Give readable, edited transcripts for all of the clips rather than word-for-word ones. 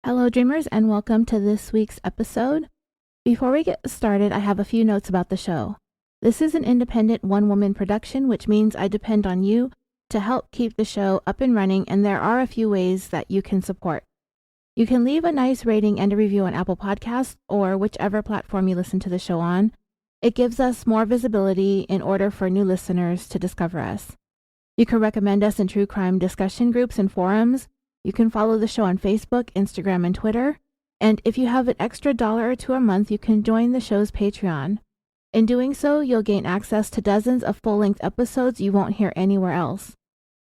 Hello, dreamers, and welcome to this week's episode. Before we get started, I have a few notes about the show. This is an independent one-woman production, which means I depend on you to help keep the show up and running, and there are a few ways that you can support. You can leave a nice rating and a review on Apple Podcasts or whichever platform you listen to the show on. It gives us more visibility in order for new listeners to discover us. You can recommend us in true crime discussion groups and forums. You can follow the show on Facebook, Instagram, and Twitter. And if you have an extra $1 or $2 a month, you can join the show's Patreon. In doing so, you'll gain access to dozens of full-length episodes you won't hear anywhere else.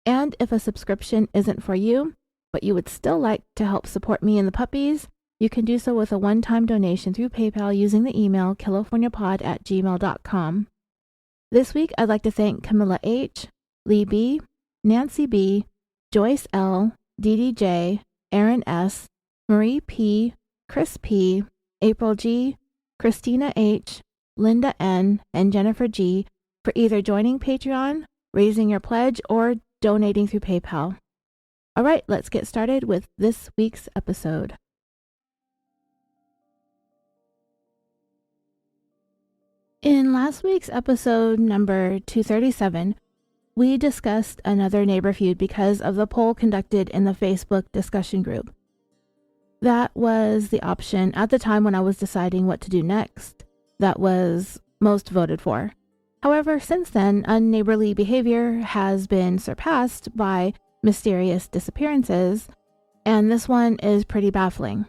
And if a subscription isn't for you, but you would still like to help support me and the puppies, you can do so with a one-time donation through PayPal using the email californiapod@gmail.com. This week, I'd like to thank Camilla H., Lee B., Nancy B., Joyce L., DDJ, Aaron S., Marie P., Chris P., April G., Christina H., Linda N., and Jennifer G. for either joining Patreon, raising your pledge, or donating through PayPal. All right, let's get started with this week's episode. In last week's episode number 237, we discussed another neighbor feud because of the poll conducted in the Facebook discussion group. That was the option at the time when I was deciding what to do next that was most voted for. However, since then, unneighborly behavior has been surpassed by mysterious disappearances, and this one is pretty baffling.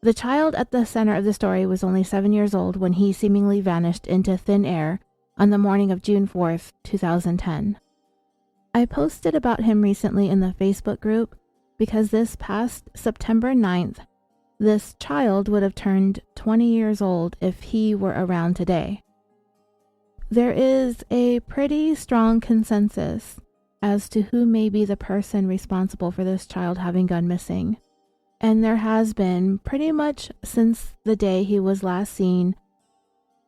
The child at the center of the story was only 7 years old when he seemingly vanished into thin air on the morning of June 4th, 2010. I posted about him recently in the Facebook group because this past September 9th, this child would have turned 20 years old if he were around today. There is a pretty strong consensus as to who may be the person responsible for this child having gone missing, and there has been pretty much since the day he was last seen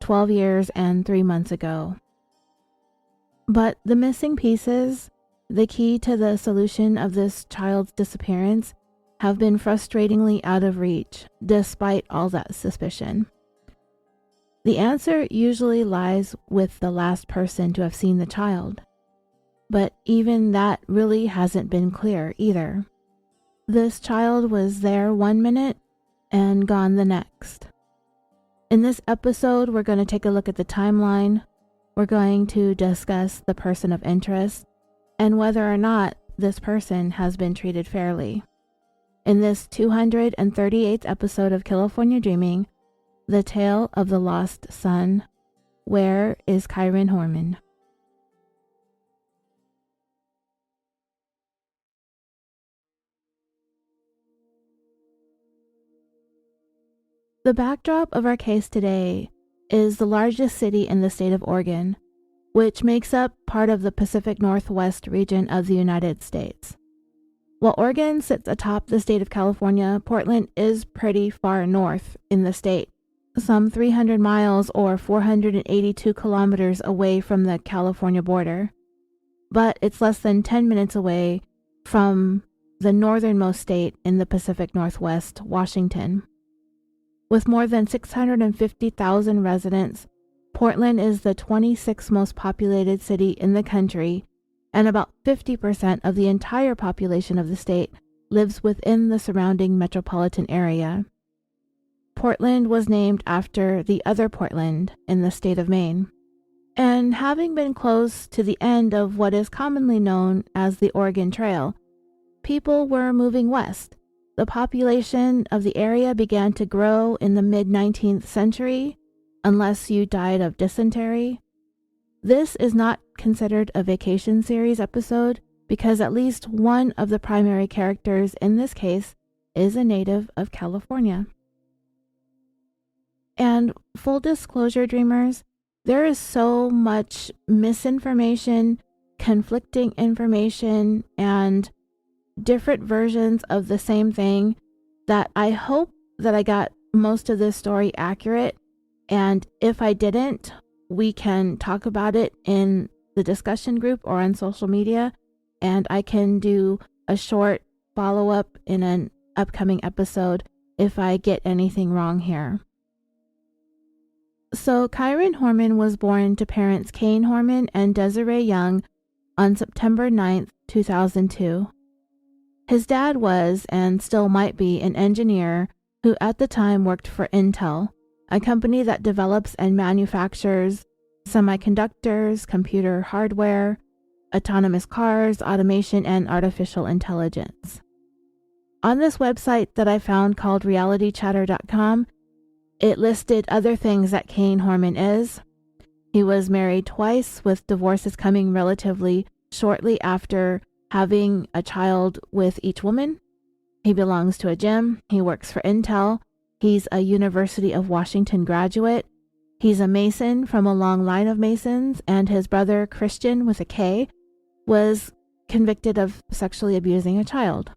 12 years and 3 months ago. But the missing pieces, the key to the solution of this child's disappearance, have been frustratingly out of reach, despite all that suspicion. The answer usually lies with the last person to have seen the child, but even that really hasn't been clear either. This child was there 1 minute and gone the next. In this episode, we're going to take a look at the timeline. We're going to discuss the person of interest and whether or not this person has been treated fairly. In this 238th episode of California Dreaming, the tale of the lost son, where is Kyron Horman? The backdrop of our case today is the largest city in the state of Oregon, which makes up part of the Pacific Northwest region of the United States. While Oregon sits atop the state of California, Portland is pretty far north in the state, some 300 miles or 482 kilometers away from the California border. But it's less than 10 minutes away from the northernmost state in the Pacific Northwest, Washington. With more than 650,000 residents, Portland is the 26th most populated city in the country, and about 50% of the entire population of the state lives within the surrounding metropolitan area. Portland was named after the other Portland in the state of Maine. And having been close to the end of what is commonly known as the Oregon Trail, people were moving west. The population of the area began to grow in the mid-19th century, unless you died of dysentery. This is not considered a vacation series episode because at least one of the primary characters in this case is a native of California. And full disclosure, dreamers, there is so much misinformation, conflicting information, and different versions of the same thing that I hope that I got most of this story accurate. And if I didn't, we can talk about it in the discussion group or on social media, and I can do a short follow-up in an upcoming episode if I get anything wrong here. So Kyron Horman was born to parents Kyron Horman and Desiree Young on September 9th, 2002. His dad was, and still might be, an engineer who at the time worked for Intel, a company that develops and manufactures semiconductors, computer hardware, autonomous cars, automation, and artificial intelligence. On this website that I found called realitychatter.com, it listed other things that Kyron Horman is. He was married twice, with divorces coming relatively shortly after having a child with each woman. He belongs to a gym. He works for Intel. He's a University of Washington graduate. He's a Mason from a long line of Masons, and his brother, Christian with a K, was convicted of sexually abusing a child.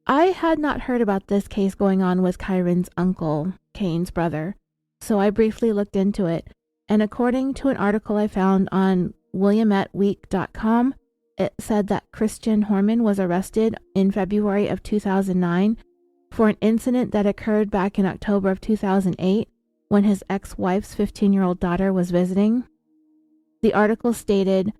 I had not heard about this case going on with Kyron's uncle, Kane's brother, so I briefly looked into it, and according to an article I found on williametteweek.com, it said that Christian Horman was arrested in February of 2009 for an incident that occurred back in October of 2008 when his ex-wife's 15-year-old daughter was visiting. The article stated,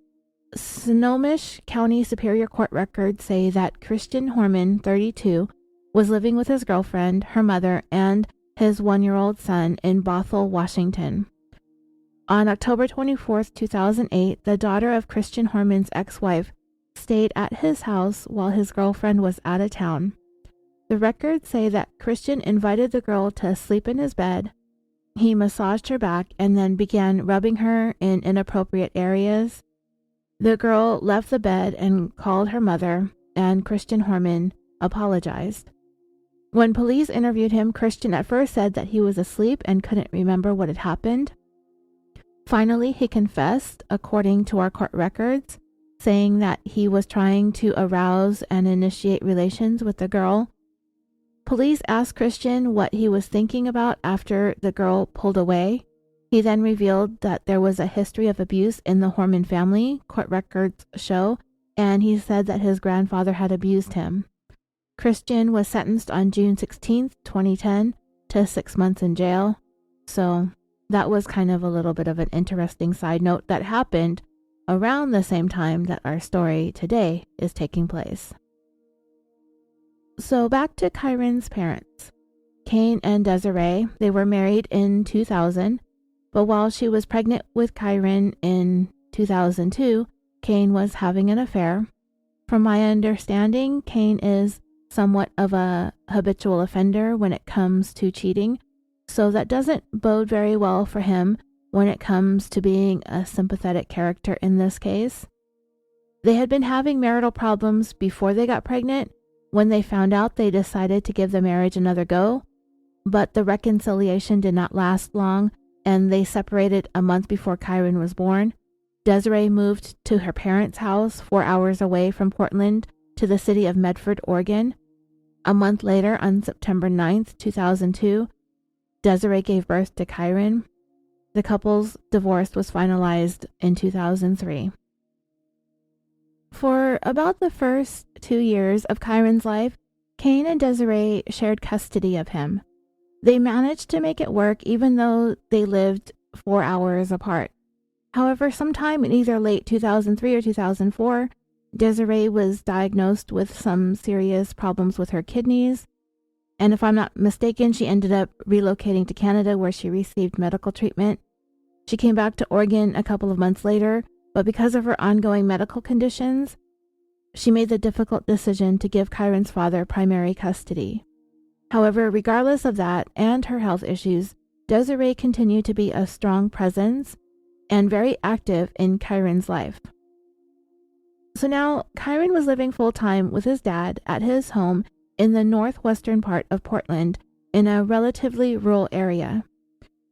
Snohomish County Superior Court records say that Christian Horman, 32, was living with his girlfriend, her mother, and his 1-year-old son in Bothell, Washington. On October 24, 2008, the daughter of Christian Horman's ex-wife stayed at his house while his girlfriend was out of town. The records say that Christian invited the girl to sleep in his bed. He massaged her back and then began rubbing her in inappropriate areas. The girl left the bed and called her mother, and Christian Horman apologized. When police interviewed him, Christian at first said that he was asleep and couldn't remember what had happened. Finally, he confessed, according to our court records, saying that he was trying to arouse and initiate relations with the girl. Police asked Christian what he was thinking about after the girl pulled away. He then revealed that there was a history of abuse in the Horman family, court records show, and he said that his grandfather had abused him. Christian was sentenced on June 16, 2010, to 6 months in jail. So that was kind of a little bit of an interesting side note that happened around the same time that our story today is taking place. So back to Kyron's parents. Kyron and Desiree, they were married in 2000, but while she was pregnant with Kyron in 2002, Kyron was having an affair. From my understanding, Kyron is somewhat of a habitual offender when it comes to cheating, so that doesn't bode very well for him when it comes to being a sympathetic character in this case. They had been having marital problems before they got pregnant. When they found out, they decided to give the marriage another go, but the reconciliation did not last long, and they separated a month before Kyron was born. Desiree moved to her parents' house 4 hours away from Portland to the city of Medford, Oregon. A month later, on September 9th, 2002, Desiree gave birth to Kyron. The couple's divorce was finalized in 2003. For about the first 2 years of Kyron's life, Kyron and Desiree shared custody of him. They managed to make it work even though they lived 4 hours apart. However, sometime in either late 2003 or 2004, Desiree was diagnosed with some serious problems with her kidneys, and if I'm not mistaken, she ended up relocating to Canada where she received medical treatment. She came back to Oregon a couple of months later, but because of her ongoing medical conditions, she made the difficult decision to give Kyron's father primary custody. However, regardless of that and her health issues, Desiree continued to be a strong presence and very active in Kyron's life. So now, Kyron was living full-time with his dad at his home in the northwestern part of Portland in a relatively rural area.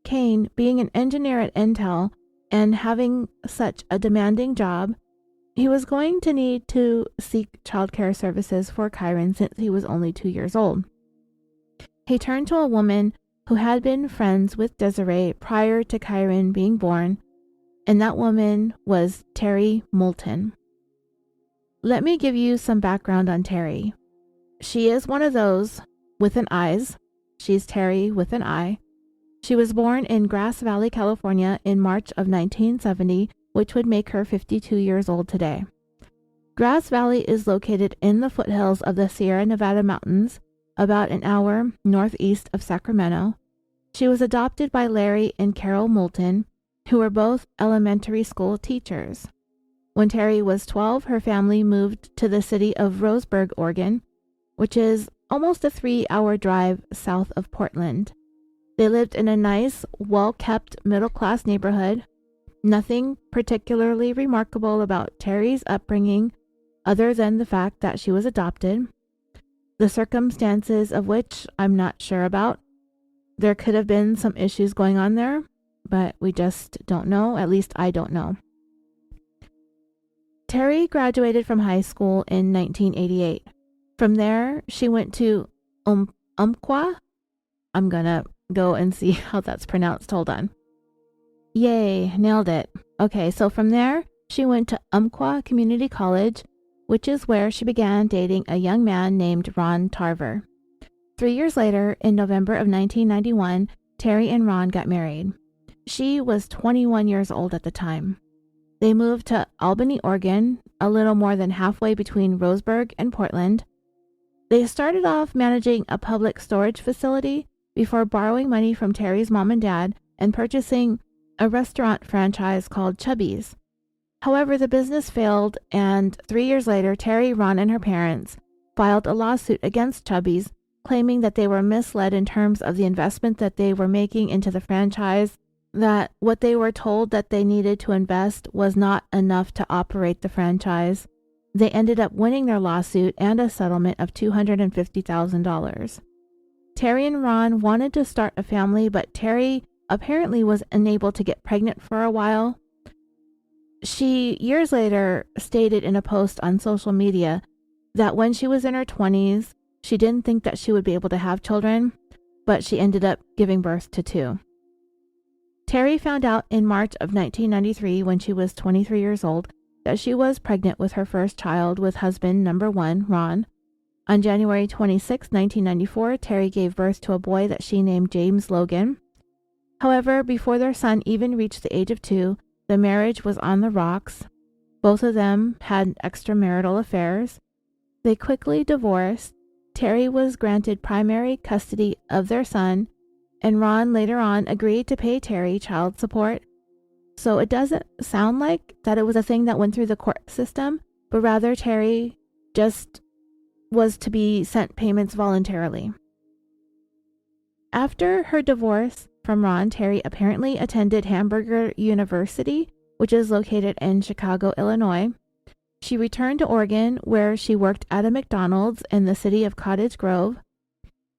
Kyron, being an engineer at Intel and having such a demanding job, he was going to need to seek childcare services for Kyron since he was only 2 years old. He turned to a woman who had been friends with Desiree prior to Kyron being born, and that woman was Terri Moulton. Let me give you some background on Terri. She is one of those with an eyes. She's Terri with an I. She was born in Grass Valley, California in March of 1970, which would make her 52 years old today. Grass Valley is located in the foothills of the Sierra Nevada mountains, about an hour northeast of Sacramento. She was adopted by Larry and Carol Moulton, who were both elementary school teachers. When Terri was 12, her family moved to the city of Roseburg, Oregon, which is almost a 3-hour drive south of Portland. They lived in a nice, well-kept middle-class neighborhood. Nothing particularly remarkable about Terri's upbringing other than the fact that she was adopted, the circumstances of which I'm not sure about. There could have been some issues going on there, but we just don't know. At least I don't know. Terri graduated from high school in 1988. From there, she went to Umpqua. I'm gonna go and see how that's pronounced. Hold on. Yay, nailed it. Okay, so from there, she went to Umpqua Community College, which is where she began dating a young man named Ron Tarver. 3 years later, in November of 1991, Terri and Ron got married. She was 21 years old at the time. They moved to Albany, Oregon, a little more than halfway between Roseburg and Portland. They started off managing a public storage facility before borrowing money from Terri's mom and dad and purchasing a restaurant franchise called Chubby's. However, the business failed, and 3 years later, Terri, Ron, and her parents filed a lawsuit against Chubby's, claiming that they were misled in terms of the investment that they were making into the franchise, that what they were told that they needed to invest was not enough to operate the franchise. They ended up winning their lawsuit and a settlement of $250,000. Terri and Ron wanted to start a family, but Terri apparently was unable to get pregnant for a while. She, years later, stated in a post on social media that when she was in her 20s, she didn't think that she would be able to have children, but she ended up giving birth to 2. Terri found out in March of 1993, when she was 23 years old, that she was pregnant with her first child with husband number 1, Ron. On January 26, 1994, Terri gave birth to a boy that she named James Logan. However, before their son even reached the age of 2, the marriage was on the rocks. Both of them had extramarital affairs. They quickly divorced. Terri was granted primary custody of their son, and Ron later on agreed to pay Terri child support. So it doesn't sound like that it was a thing that went through the court system, but rather Terri just was to be sent payments voluntarily. After her divorce from Ron, Terri apparently attended Hamburger University, which is located in Chicago, Illinois. She returned to Oregon, where she worked at a McDonald's in the city of Cottage Grove.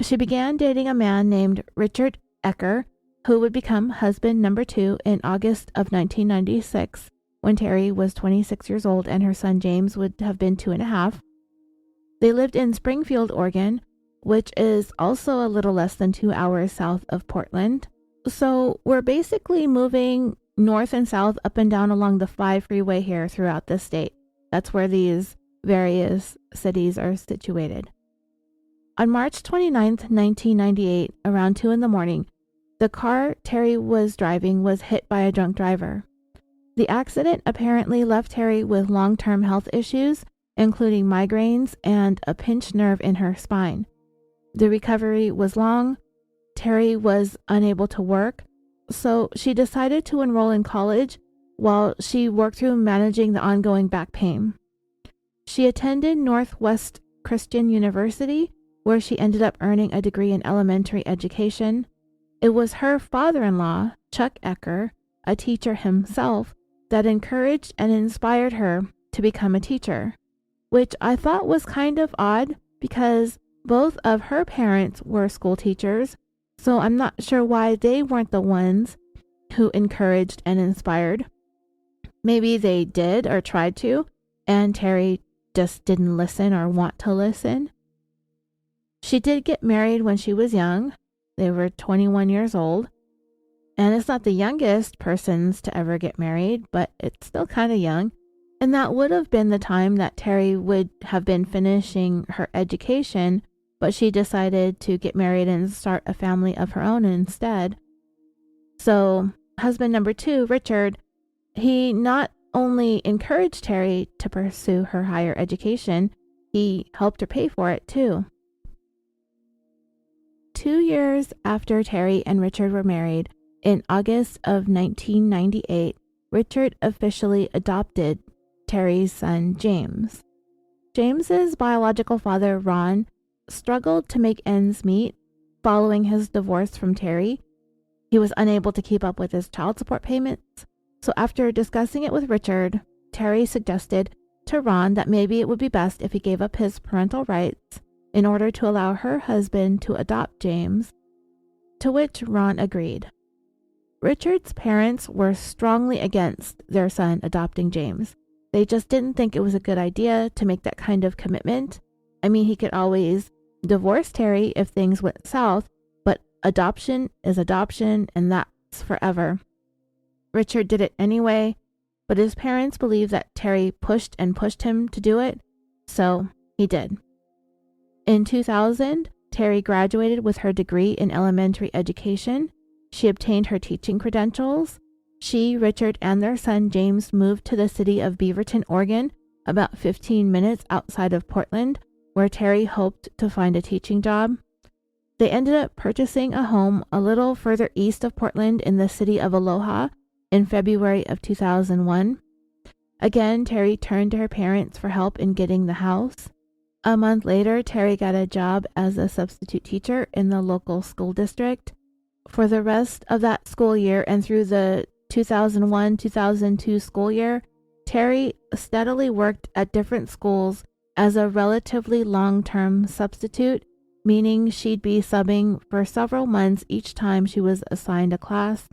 She began dating a man named Richard Ecker, who would become husband number 2 in August of 1996, when Terri was 26 years old and her son James would have been 2.5. They lived in Springfield, Oregon, which is also a little less than 2 hours south of Portland. So we're basically moving north and south, up and down along the 5 freeway here throughout the state. That's where these various cities are situated. On March 29th, 1998, around 2 in the morning, the car Terri was driving was hit by a drunk driver. The accident apparently left Terri with long-term health issues, including migraines and a pinched nerve in her spine. The recovery was long. Terri was unable to work, so she decided to enroll in college while she worked through managing the ongoing back pain. She attended Northwest Christian University, where she ended up earning a degree in elementary education. It was her father-in-law, Chuck Ecker, a teacher himself, that encouraged and inspired her to become a teacher, which I thought was kind of odd because both of her parents were school teachers, so I'm not sure why they weren't the ones who encouraged and inspired. Maybe they did or tried to, and Terri just didn't listen or want to listen. She did get married when she was young. They were 21 years old, and it's not the youngest persons to ever get married, but it's still kind of young. And that would have been the time that Terri would have been finishing her education, but she decided to get married and start a family of her own instead. So, husband number 2, Richard, he not only encouraged Terri to pursue her higher education, he helped her pay for it too. 2 years after Terri and Richard were married, in August of 1998, Richard officially adopted Terri's son, James. James's biological father, Ron, struggled to make ends meet following his divorce from Terri. He was unable to keep up with his child support payments, so after discussing it with Richard, Terri suggested to Ron that maybe it would be best if he gave up his parental rights in order to allow her husband to adopt James, to which Ron agreed. Richard's parents were strongly against their son adopting James. They just didn't think it was a good idea to make that kind of commitment. I mean, he could always divorce Terri if things went south, but adoption is adoption, and that's forever. Richard did it anyway, but his parents believed that Terri pushed him to do it, so he did. In 2000, Terri graduated with her degree in elementary education. She obtained her teaching credentials. She, Richard, and their son James moved to the city of Beaverton, Oregon, about 15 minutes outside of Portland, where Terri hoped to find a teaching job. They ended up purchasing a home a little further east of Portland in the city of Aloha in February of 2001. Again, Terri turned to her parents for help in getting the house. A month later, Terri got a job as a substitute teacher in the local school district. For the rest of that school year and through the 2001-2002 school year, Terri steadily worked at different schools as a relatively long-term substitute, meaning she'd be subbing for several months each time she was assigned a class.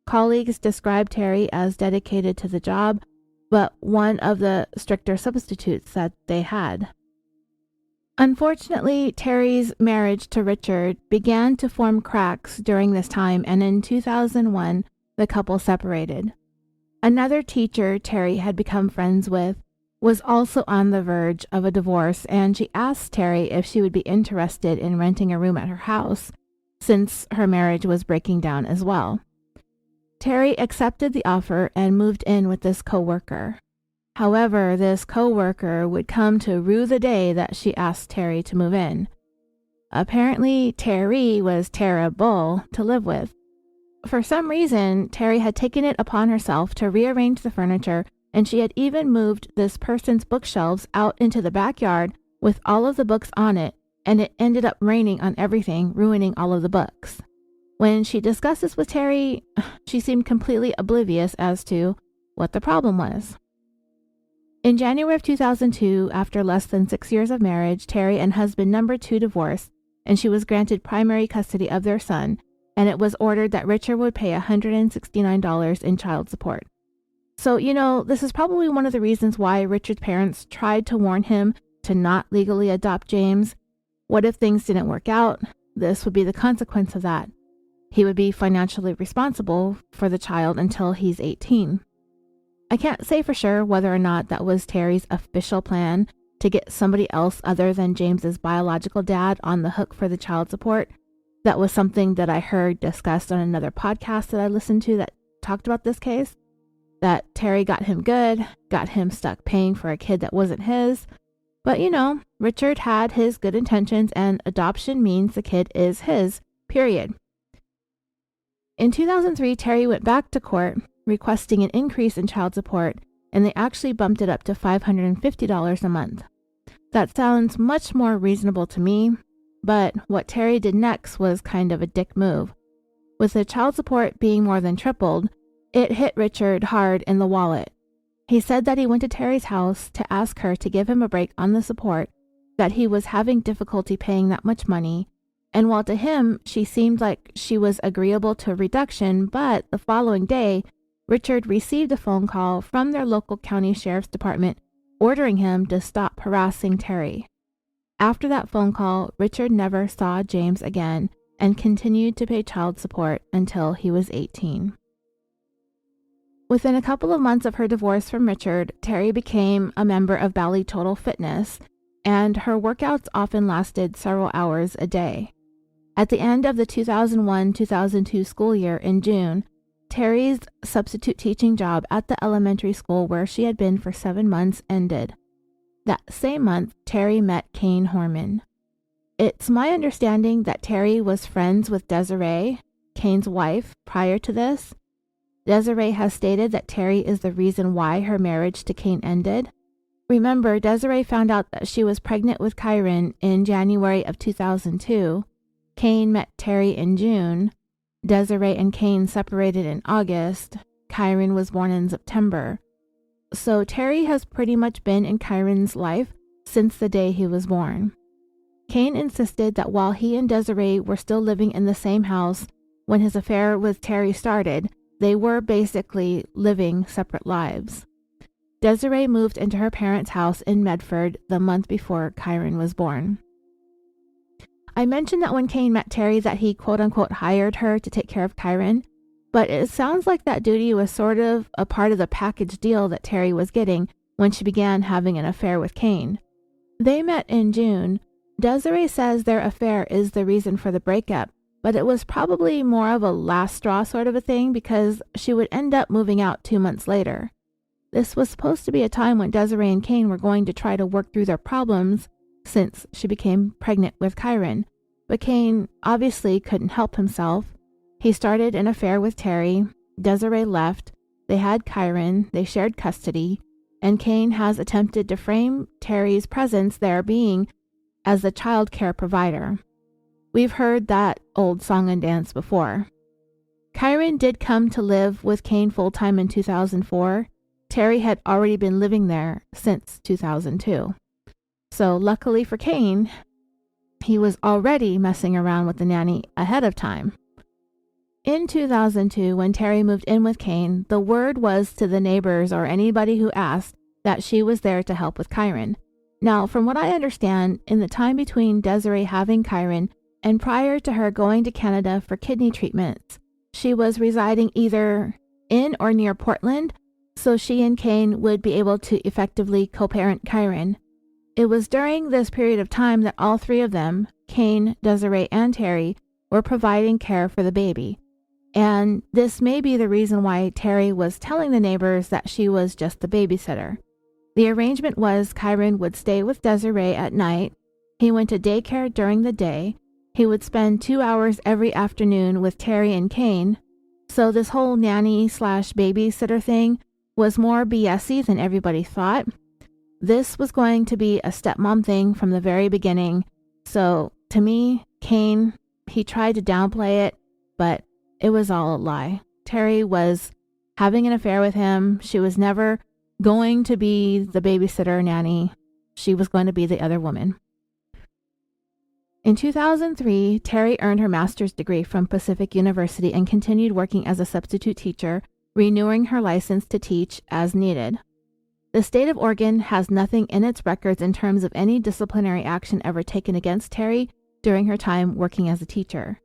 Colleagues described Terri as dedicated to the job, but one of the stricter substitutes that they had. Unfortunately, Terri's marriage to Richard began to form cracks during this time, and in 2001, the couple separated. Another teacher Terri had become friends with was also on the verge of a divorce, and she asked Terri if she would be interested in renting a room at her house, since her marriage was breaking down as well. Terri accepted the offer and moved in with this co-worker. However, this co-worker would come to rue the day that she asked Terri to move in. Apparently, Terri was terrible to live with. For some reason, Terri had taken it upon herself to rearrange the furniture, and she had even moved this person's bookshelves out into the backyard with all of the books on it, and it ended up raining on everything, ruining all of the books. When she discussed this with Terri, she seemed completely oblivious as to what the problem was. In January of 2002, after less than 6 years of marriage, Terri and husband number 2 divorced, and she was granted primary custody of their son, and it was ordered that Richard would pay $169 in child support. So, this is probably one of the reasons why Richard's parents tried to warn him to not legally adopt James. What if things didn't work out? This would be the consequence of that. He would be financially responsible for the child until he's 18. I can't say for sure whether or not that was Terri's official plan to get somebody else other than James's biological dad on the hook for the child support. That was something that I heard discussed on another podcast that I listened to that talked about this case, that Terri got him good, got him stuck paying for a kid that wasn't his. But Richard had his good intentions, and adoption means the kid is his, period. In 2003, Terri went back to court requesting an increase in child support, and they actually bumped it up to $550 a month. That sounds much more reasonable to me, but what Terri did next was kind of a dick move. With the child support being more than tripled, it hit Richard hard in the wallet. He said that he went to Terri's house to ask her to give him a break on the support, that he was having difficulty paying that much money, and while to him she seemed like she was agreeable to a reduction, but the following day, Richard received a phone call from their local county sheriff's department ordering him to stop harassing Terri. After that phone call, Richard never saw James again and continued to pay child support until he was 18. Within a couple of months of her divorce from Richard, Terri became a member of Bally Total Fitness, and her workouts often lasted several hours a day. At the end of the 2001-2002 school year in June, Terri's substitute teaching job at the elementary school where she had been for 7 months ended. That same month, Terri met Kyron Horman. It's my understanding that Terri was friends with Desiree, Kane's wife, prior to this. Desiree has stated that Terri is the reason why her marriage to Kane ended. Remember, Desiree found out that she was pregnant with Kyron in January of 2002. Kane met Terri in June. Desiree and Kane separated in August. Kyron was born in September. So Terri has pretty much been in Kyron's life since the day he was born. Kane insisted that while he and Desiree were still living in the same house when his affair with Terri started, they were basically living separate lives. Desiree moved into her parents' house in Medford the month before Kyron was born. I mentioned that when Kane met Terri that he quote-unquote hired her to take care of Kyron, but it sounds like that duty was sort of a part of the package deal that Terri was getting when she began having an affair with Kane. They met in June. Desiree says their affair is the reason for the breakup, but it was probably more of a last straw sort of a thing because she would end up moving out 2 months later. This was supposed to be a time when Desiree and Kane were going to try to work through their problems since she became pregnant with Kyron, but Kane obviously couldn't help himself. He started an affair with Terri. Desiree left. They had Kyron. They shared custody, and Kane has attempted to frame Terri's presence there being as the child care provider. We've heard that old song and dance before. Kyron did come to live with Kane full-time in 2004. Terri had already been living there since 2002. So luckily for Kane, he was already messing around with the nanny ahead of time. In 2002, when Terri moved in with Kane, the word was to the neighbors or anybody who asked that she was there to help with Kyron. Now, from what I understand, in the time between Desiree having Kyron and prior to her going to Canada for kidney treatments, she was residing either in or near Portland, so she and Kane would be able to effectively co-parent Kyron. It was during this period of time that all three of them, Kane, Desiree, and Terri, were providing care for the baby. And this may be the reason why Terri was telling the neighbors that she was just the babysitter. The arrangement was Kyron would stay with Desiree at night. He went to daycare during the day. He would spend 2 hours every afternoon with Terri and Kane. So this whole nanny/babysitter thing was more BS-y than everybody thought. This was going to be a stepmom thing from the very beginning. So to me, Kane, he tried to downplay it, but it was all a lie. Terri was having an affair with him. She was never going to be the babysitter nanny. She was going to be the other woman. In 2003, Terri earned her master's degree from Pacific University and continued working as a substitute teacher, renewing her license to teach as needed. The state of Oregon has nothing in its records in terms of any disciplinary action ever taken against Terri during her time working as a teacher.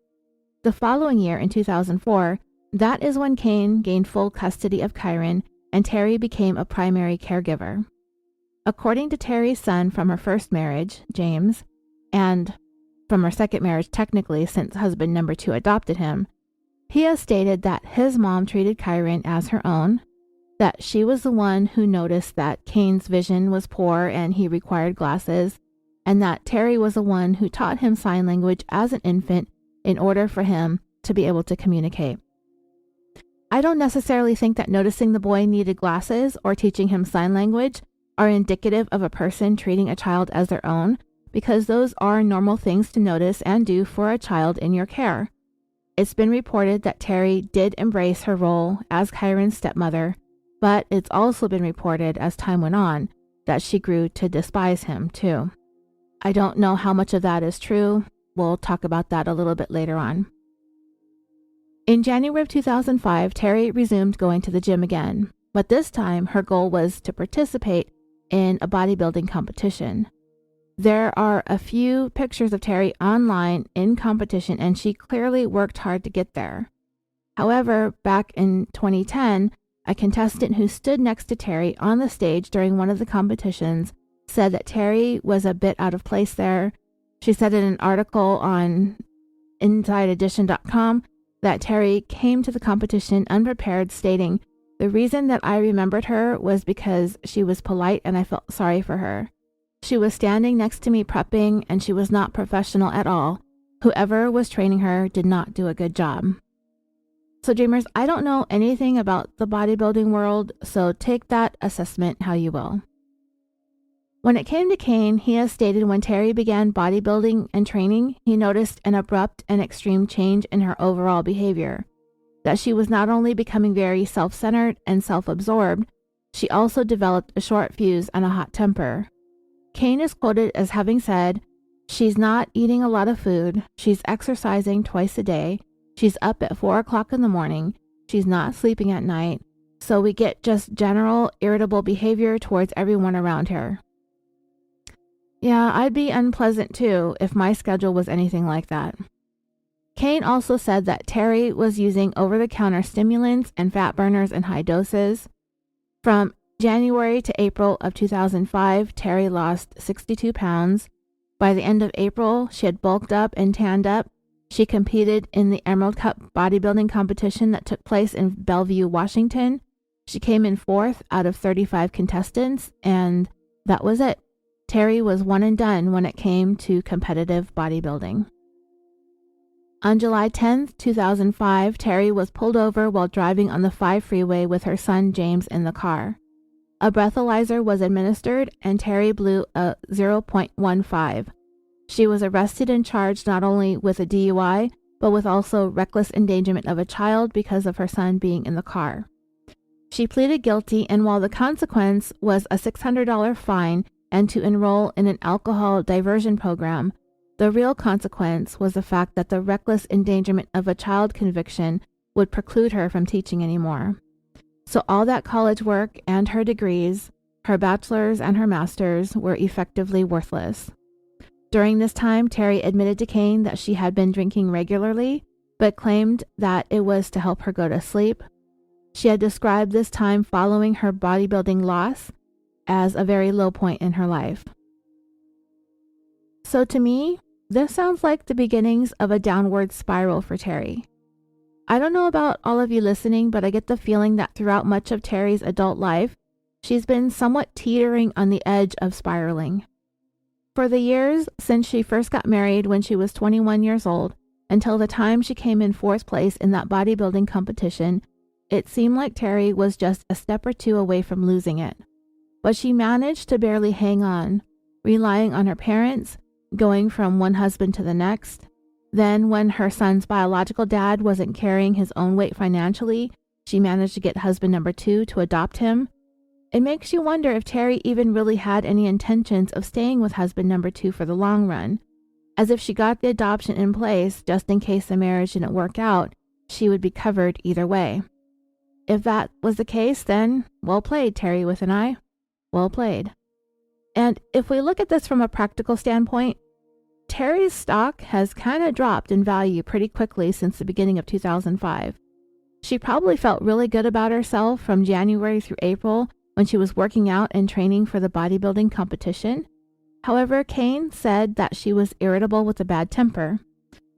The following year, in 2004, that is when Kane gained full custody of Kyron and Terri became a primary caregiver. According to Terri's son from her first marriage, James, and from her second marriage technically since husband number 2 adopted him, he has stated that his mom treated Kyron as her own, that she was the one who noticed that Kane's vision was poor and he required glasses, and that Terri was the one who taught him sign language as an infant in order for him to be able to communicate. I don't necessarily think that noticing the boy needed glasses or teaching him sign language are indicative of a person treating a child as their own, because those are normal things to notice and do for a child in your care. It's been reported that Terri did embrace her role as Kyron's stepmother, but it's also been reported as time went on that she grew to despise him too. I don't know how much of that is true. We'll talk about that a little bit later on. In January of 2005, Terri resumed going to the gym again, but this time her goal was to participate in a bodybuilding competition. There are a few pictures of Terri online in competition, and she clearly worked hard to get there. However, back in 2010, a contestant who stood next to Terri on the stage during one of the competitions said that Terri was a bit out of place there. She said in an article on InsideEdition.com that Terri came to the competition unprepared, stating, "The reason that I remembered her was because she was polite and I felt sorry for her. She was standing next to me prepping and she was not professional at all. Whoever was training her did not do a good job." So dreamers, I don't know anything about the bodybuilding world, so take that assessment how you will. When it came to Kane, he has stated when Terri began bodybuilding and training, he noticed an abrupt and extreme change in her overall behavior. That she was not only becoming very self-centered and self-absorbed, she also developed a short fuse and a hot temper. Kane is quoted as having said, "She's not eating a lot of food, she's exercising twice a day, she's up at 4 o'clock in the morning, she's not sleeping at night, so we get just general irritable behavior towards everyone around her." Yeah, I'd be unpleasant too if my schedule was anything like that. Kane also said that Terri was using over-the-counter stimulants and fat burners in high doses. From January to April of 2005, Terri lost 62 pounds. By the end of April, she had bulked up and tanned up. She competed in the Emerald Cup bodybuilding competition that took place in Bellevue, Washington. She came in 4th out of 35 contestants, and that was it. Terri was one and done when it came to competitive bodybuilding. On July 10, 2005, Terri was pulled over while driving on the 5 freeway with her son James in the car. A breathalyzer was administered and Terri blew a 0.15. She was arrested and charged not only with a DUI, but with also reckless endangerment of a child because of her son being in the car. She pleaded guilty, and while the consequence was a $600 fine and to enroll in an alcohol diversion program, the real consequence was the fact that the reckless endangerment of a child conviction would preclude her from teaching anymore. So all that college work and her degrees, her bachelor's and her master's, were effectively worthless. During this time, Terri admitted to Kane that she had been drinking regularly, but claimed that it was to help her go to sleep. She had described this time following her bodybuilding loss as a very low point in her life. So to me, this sounds like the beginnings of a downward spiral for Terri. I don't know about all of you listening, but I get the feeling that throughout much of Terri's adult life, she's been somewhat teetering on the edge of spiraling. For the years since she first got married when she was 21 years old, until the time she came in 4th place in that bodybuilding competition, it seemed like Terri was just a step or two away from losing it. But she managed to barely hang on, relying on her parents, going from one husband to the next. Then, when her son's biological dad wasn't carrying his own weight financially, she managed to get husband number 2 to adopt him. It makes you wonder if Terri even really had any intentions of staying with husband number 2 for the long run, as if she got the adoption in place just in case the marriage didn't work out, she would be covered either way. If that was the case, then well played, Terri with an I. Well played. And if we look at this from a practical standpoint, Terri's stock has kind of dropped in value pretty quickly since the beginning of 2005. She probably felt really good about herself from January through April when she was working out and training for the bodybuilding competition. However, Kane said that she was irritable with a bad temper.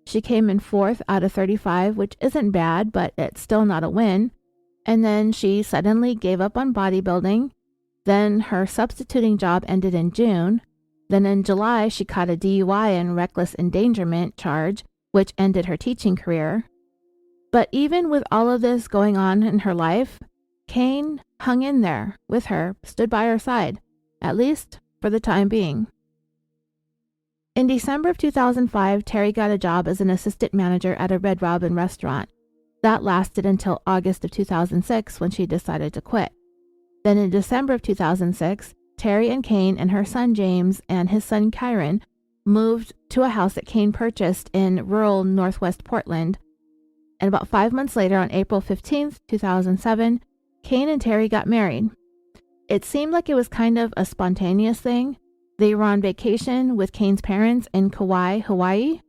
She came in 4th out of 35, which isn't bad, but it's still not a win. And then she suddenly gave up on bodybuilding. Then her substituting job ended in June. Then in July, she caught a DUI and reckless endangerment charge, which ended her teaching career. But even with all of this going on in her life, Kane hung in there with her, stood by her side, at least for the time being. In December of 2005, Terri got a job as an assistant manager at a Red Robin restaurant. That lasted until August of 2006 when she decided to quit. Then in December of 2006, Terri and Kane and her son James and his son Kyron moved to a house that Kane purchased in rural northwest Portland. And about 5 months later, on April 15th, 2007, Kane and Terri got married. It seemed like it was kind of a spontaneous thing. They were on vacation with Kane's parents in Kauai, Hawaii.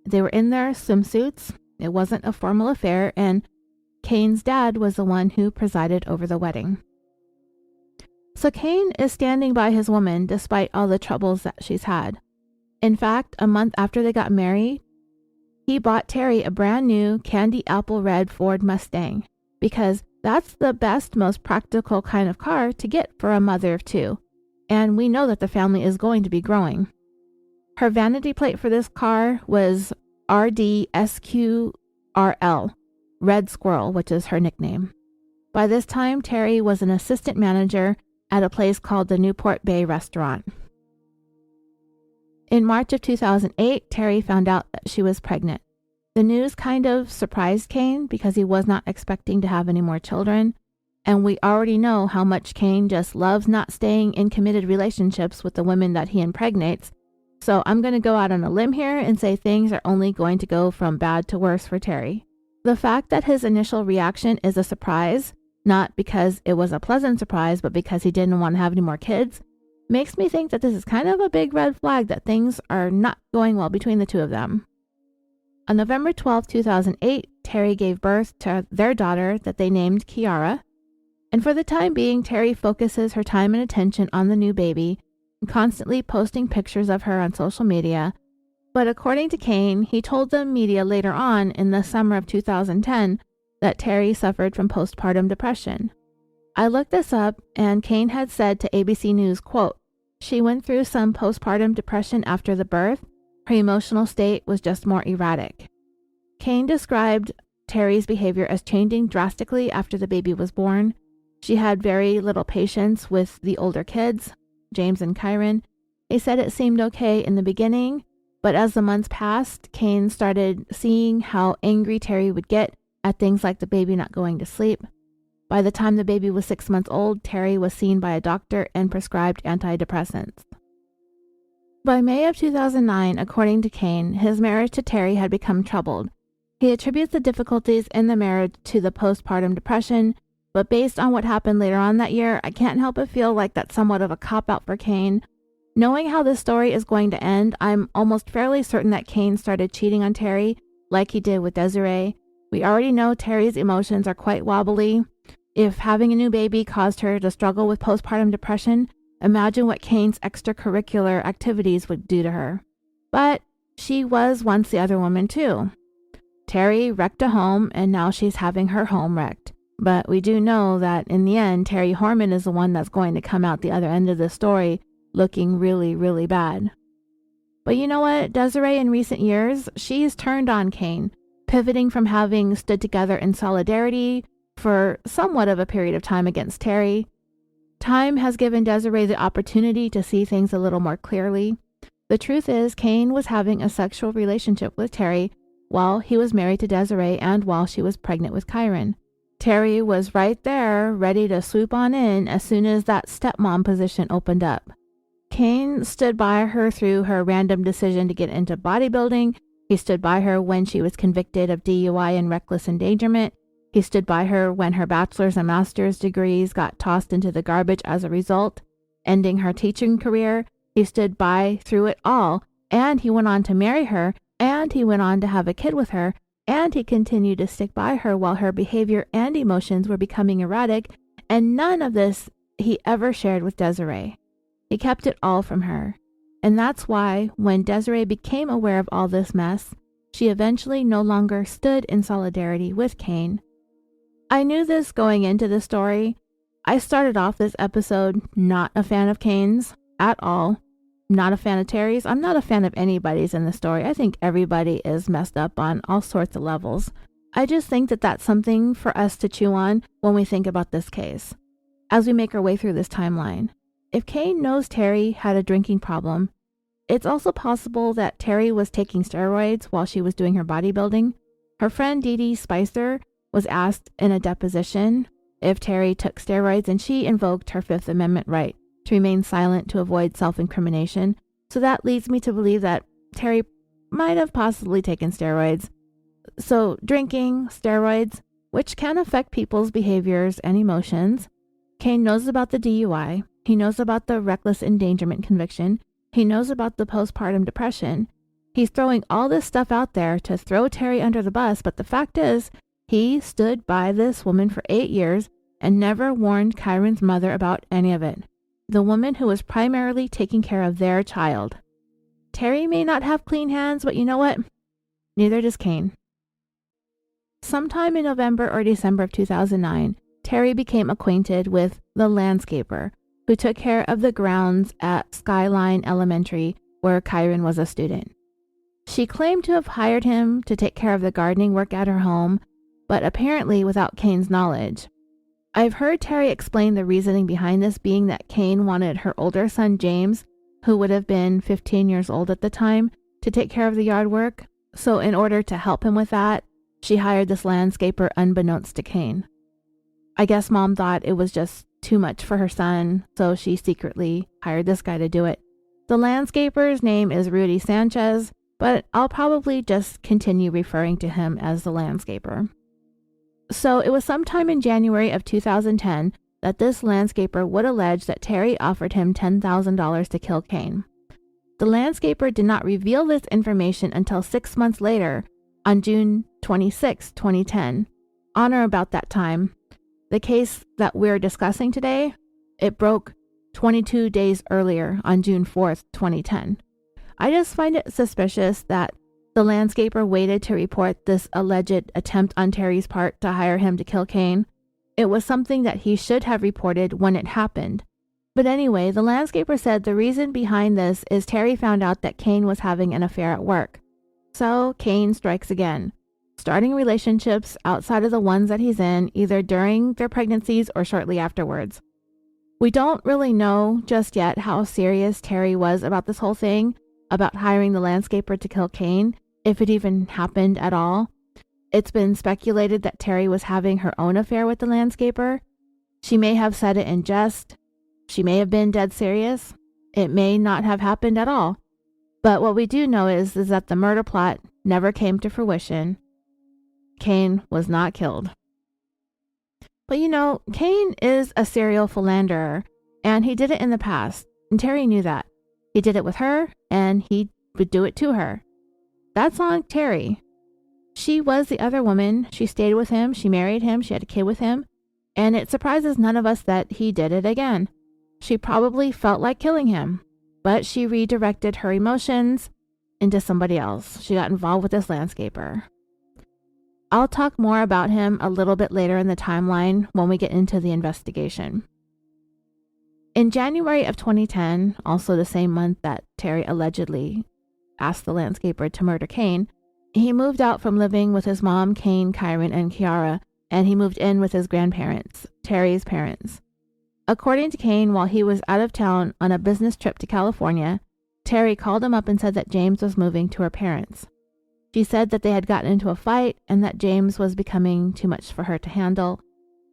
They were in their swimsuits. It wasn't a formal affair, and Kane's dad was the one who presided over the wedding. So Kane is standing by his woman despite all the troubles that she's had. In fact, a month after they got married, he bought Terri a brand new candy apple red Ford Mustang because that's the best, most practical kind of car to get for a mother of two. And we know that the family is going to be growing. Her vanity plate for this car was RDSQRL, Red Squirrel, which is her nickname. By this time, Terri was an assistant manager at a place called the Newport Bay Restaurant. In March of 2008, Terri found out that she was pregnant. The news kind of surprised Kane because he was not expecting to have any more children, and we already know how much Kane just loves not staying in committed relationships with the women that he impregnates, so I'm going to go out on a limb here and say things are only going to go from bad to worse for Terri. The fact that his initial reaction is a surprise, not because it was a pleasant surprise, but because he didn't want to have any more kids, makes me think that this is kind of a big red flag that things are not going well between the two of them. On November 12, 2008, Terri gave birth to their daughter that they named Kiara, and for the time being, Terri focuses her time and attention on the new baby, constantly posting pictures of her on social media. But according to Kane, he told the media later on in the summer of 2010 that Terri suffered from postpartum depression. I looked this up, and Kane had said to ABC News, quote, "She went through some postpartum depression after the birth. Her emotional state was just more erratic." Kane described Terri's behavior as changing drastically after the baby was born. She had very little patience with the older kids, James and Kyron. He said it seemed okay in the beginning, but as the months passed, Kane started seeing how angry Terri would get at things like the baby not going to sleep. By the time the baby was 6 months old, Terri was seen by a doctor and prescribed antidepressants. By May of 2009, according to Kane, his marriage to Terri had become troubled. He attributes the difficulties in the marriage to the postpartum depression, but based on what happened later on that year, I can't help but feel like that's somewhat of a cop-out for Kane. Knowing how this story is going to end, I'm almost fairly certain that Kane started cheating on Terri, like he did with Desiree. We already know Terri's emotions are quite wobbly. If having a new baby caused her to struggle with postpartum depression, imagine what Kane's extracurricular activities would do to her. But she was once the other woman too. Terri wrecked a home, and now she's having her home wrecked. But we do know that in the end, Terri Horman is the one that's going to come out the other end of the story looking really, really bad. But you know what? Desiree in recent years, she's turned on Kane, pivoting from having stood together in solidarity for somewhat of a period of time against Terri. Time has given Desiree the opportunity to see things a little more clearly. The truth is, Kane was having a sexual relationship with Terri while he was married to Desiree and while she was pregnant with Kyron. Terri was right there, ready to swoop on in as soon as that stepmom position opened up. Kane stood by her through her random decision to get into bodybuilding. He stood by her when she was convicted of DUI and reckless endangerment. He stood by her when her bachelor's and master's degrees got tossed into the garbage as a result, ending her teaching career. He stood by through it all, and he went on to marry her, and he went on to have a kid with her, and he continued to stick by her while her behavior and emotions were becoming erratic, and none of this he ever shared with Desiree. He kept it all from her. And that's why, when Desiree became aware of all this mess, she eventually no longer stood in solidarity with Kane. I knew this going into the story. I started off this episode not a fan of Kane's at all. Not a fan of Terri's. I'm not a fan of anybody's in the story. I think everybody is messed up on all sorts of levels. I just think that that's something for us to chew on when we think about this case, as we make our way through this timeline. If Kane knows Terri had a drinking problem, it's also possible that Terri was taking steroids while she was doing her bodybuilding. Her friend Dee Dee Spicer was asked in a deposition if Terri took steroids, and she invoked her Fifth Amendment right to remain silent to avoid self-incrimination. So that leads me to believe that Terri might have possibly taken steroids. So drinking, steroids, which can affect people's behaviors and emotions. Kane knows about the DUI. He knows about the reckless endangerment conviction. He knows about the postpartum depression. He's throwing all this stuff out there to throw Terri under the bus, but the fact is, He stood by this woman for 8 years and never warned Kyron's mother about any of it, the woman who was primarily taking care of their child. Terri may not have clean hands, but you know what? Neither does Kane. Sometime in November or December of 2009, Terri became acquainted with the landscaper who took care of the grounds at Skyline Elementary where Kyron was a student. She claimed to have hired him to take care of the gardening work at her home, but apparently without Kane's knowledge. I've heard Terri explain the reasoning behind this being that Kane wanted her older son James, who would have been 15 years old at the time, to take care of the yard work. So in order to help him with that, she hired this landscaper unbeknownst to Kane. I guess Mom thought it was just too much for her son, so she secretly hired this guy to do it. The landscaper's name is Rudy Sanchez, but I'll probably just continue referring to him as the landscaper. So it was sometime in January of 2010 that this landscaper would allege that Terri offered him $10,000 to kill Kane. The landscaper did not reveal this information until 6 months later, on June 26, 2010. On or about that time, the case that we're discussing today, it broke 22 days earlier on June 4th, 2010. I just find it suspicious that the landscaper waited to report this alleged attempt on Terri's part to hire him to kill Kane. It was something that he should have reported when it happened. But anyway, the landscaper said the reason behind this is Terri found out that Kane was having an affair at work. So Kane strikes again, starting relationships outside of the ones that he's in, either during their pregnancies or shortly afterwards. We don't really know just yet how serious Terri was about this whole thing, about hiring the landscaper to kill Kane, if it even happened at all. It's been speculated that Terri was having her own affair with the landscaper. She may have said it in jest. She may have been dead serious. It may not have happened at all. But what we do know is that the murder plot never came to fruition. Kane was not killed. But you know, Kane is a serial philanderer, and he did it in the past, and Terri knew that. He did it with her, and he would do it to her. That's on Terri. She was the other woman. She stayed with him, she married him, she had a kid with him, and it surprises none of us that he did it again. She probably felt like killing him, but she redirected her emotions into somebody else. She got involved with this landscaper. I'll talk more about him a little bit later in the timeline when we get into the investigation. In January of 2010, also the same month that Terri allegedly asked the landscaper to murder Kane, he moved out from living with his mom, Kane, Kyron, and Kiara, and he moved in with his grandparents, Terri's parents. According to Kane, while he was out of town on a business trip to California, Terri called him up and said that James was moving to her parents. She said that they had gotten into a fight and that James was becoming too much for her to handle.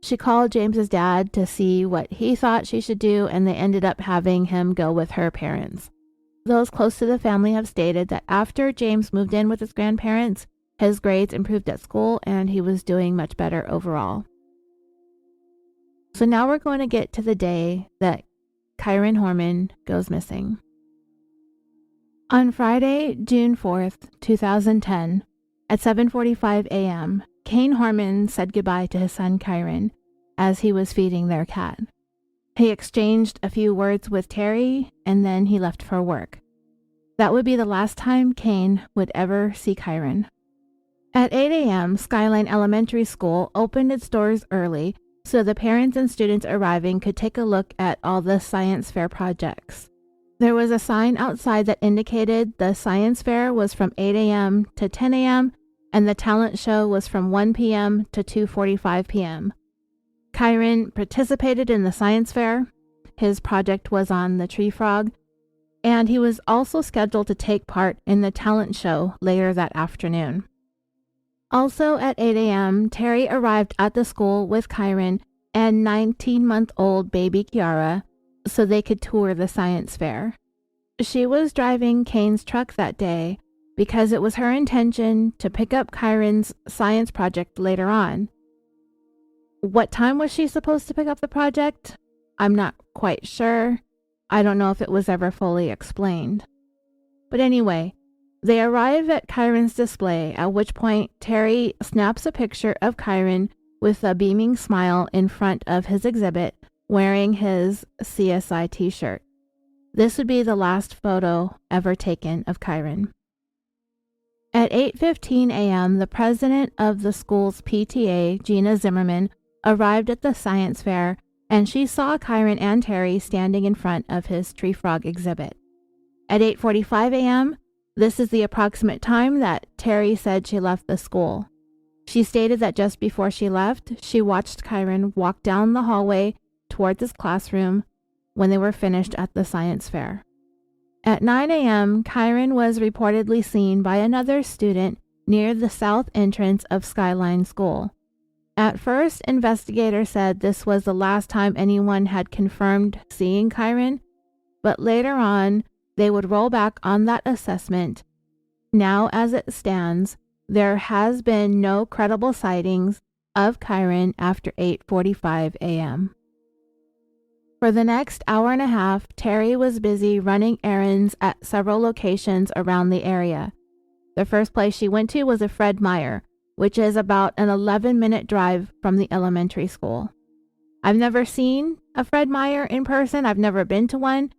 She called James's dad to see what he thought she should do, and they ended up having him go with her parents. Those close to the family have stated that after James moved in with his grandparents, his grades improved at school and he was doing much better overall. So now we're going to get to the day that Kyron Horman goes missing. On Friday, June 4th, 2010, at 7:45 a.m., Kyron Horman said goodbye to his son Kyron as he was feeding their cat. He exchanged a few words with Terri, and then he left for work. That would be the last time Kane would ever see Kyron. At 8 a.m., Skyline Elementary School opened its doors early so the parents and students arriving could take a look at all the science fair projects. There was a sign outside that indicated the science fair was from 8 a.m. to 10 a.m., and the talent show was from 1 p.m. to 2:45 p.m. Kyron participated in the science fair. His project was on the tree frog, and he was also scheduled to take part in the talent show later that afternoon. Also at 8 a.m., Terri arrived at the school with Kyron and 19-month-old baby Kiara so they could tour the science fair. She was driving Kane's truck that day because it was her intention to pick up Kyron's science project later on. What time was she supposed to pick up the project? I'm not quite sure. I don't know if it was ever fully explained. But anyway, They arrive at Kyron's display, at which point Terri snaps a picture of Kyron with a beaming smile in front of his exhibit, wearing his CSI t-shirt. This would be the last photo ever taken of Kyron. At 8:15 a.m., the president of the school's PTA, Gina Zimmerman, arrived at the science fair, and she saw Kyron and Terri standing in front of his tree frog exhibit. At 8:45 a.m., this is the approximate time that Terri said she left the school. She stated that just before she left, she watched Kyron walk down the hallway towards his classroom when they were finished at the science fair. At 9 a.m., Kyron was reportedly seen by another student near the south entrance of Skyline School. At first, investigators said this was the last time anyone had confirmed seeing Kyron, but later on, they would roll back on that assessment. Now, as it stands, there has been no credible sightings of Kyron after 8:45 a.m. For the next hour and a half, Terri was busy running errands at several locations around the area. The first place she went to was a Fred Meyer, which is about an 11-minute drive from the elementary school. I've never seen a Fred Meyer in person. I've never been to one.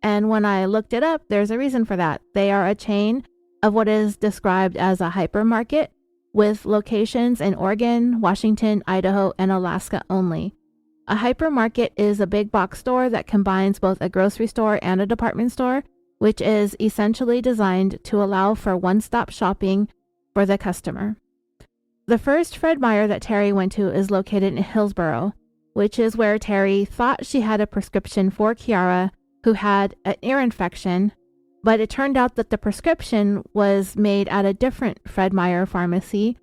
And when I looked it up, there's a reason for that. They are a chain of what is described as a hypermarket with locations in Oregon, Washington, Idaho, and Alaska only. A hypermarket is a big box store that combines both a grocery store and a department store, which is essentially designed to allow for one-stop shopping for the customer. The first Fred Meyer that Terri went to is located in Hillsboro, which is where Terri thought she had a prescription for Kiara, who had an ear infection, but it turned out that the prescription was made at a different Fred Meyer pharmacy.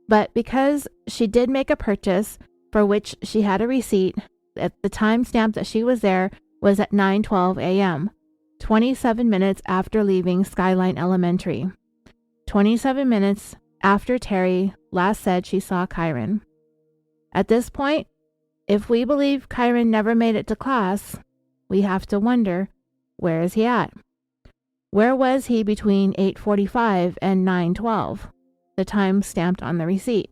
But because she did make a purchase for which she had a receipt, at the time stamp that she was there was at 9:12 a.m., 27 minutes after leaving Skyline Elementary. 27 minutes after Terri last said she saw Kyron. At this point, if we believe Kyron never made it to class, we have to wonder, where is he at? Where was he between 8:45 and 9:12, the time stamped on the receipt?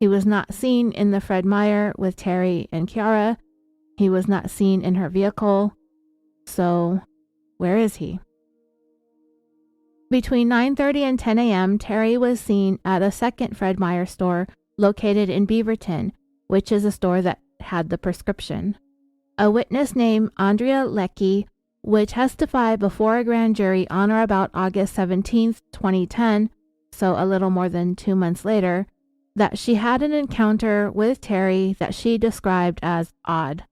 He was not seen in the Fred Meyer with Terri and Kiara. He was not seen in her vehicle. So, where is he? Between 9:30 and 10 a.m., Terri was seen at a second Fred Meyer store located in Beaverton, which is a store that had the prescription. A witness named Andrea Leckie would testify before a grand jury on or about August 17, 2010, so a little more than 2 months later, that she had an encounter with Terri that she described as odd.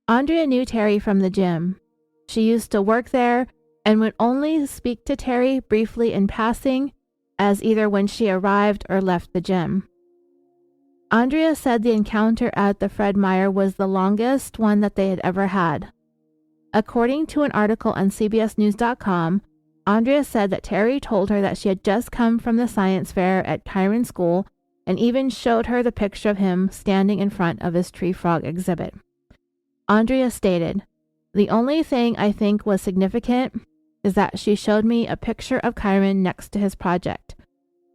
Andrea knew Terri from the gym. She used to work there and would only speak to Terri briefly in passing, as either when she arrived or left the gym. Andrea said the encounter at the Fred Meyer was the longest one that they had ever had. According to an article on CBSNews.com, Andrea said that Terri told her that she had just come from the science fair at Kyron School and even showed her the picture of him standing in front of his tree frog exhibit. Andrea stated, "The only thing I think was significant is that she showed me a picture of Kyron next to his project.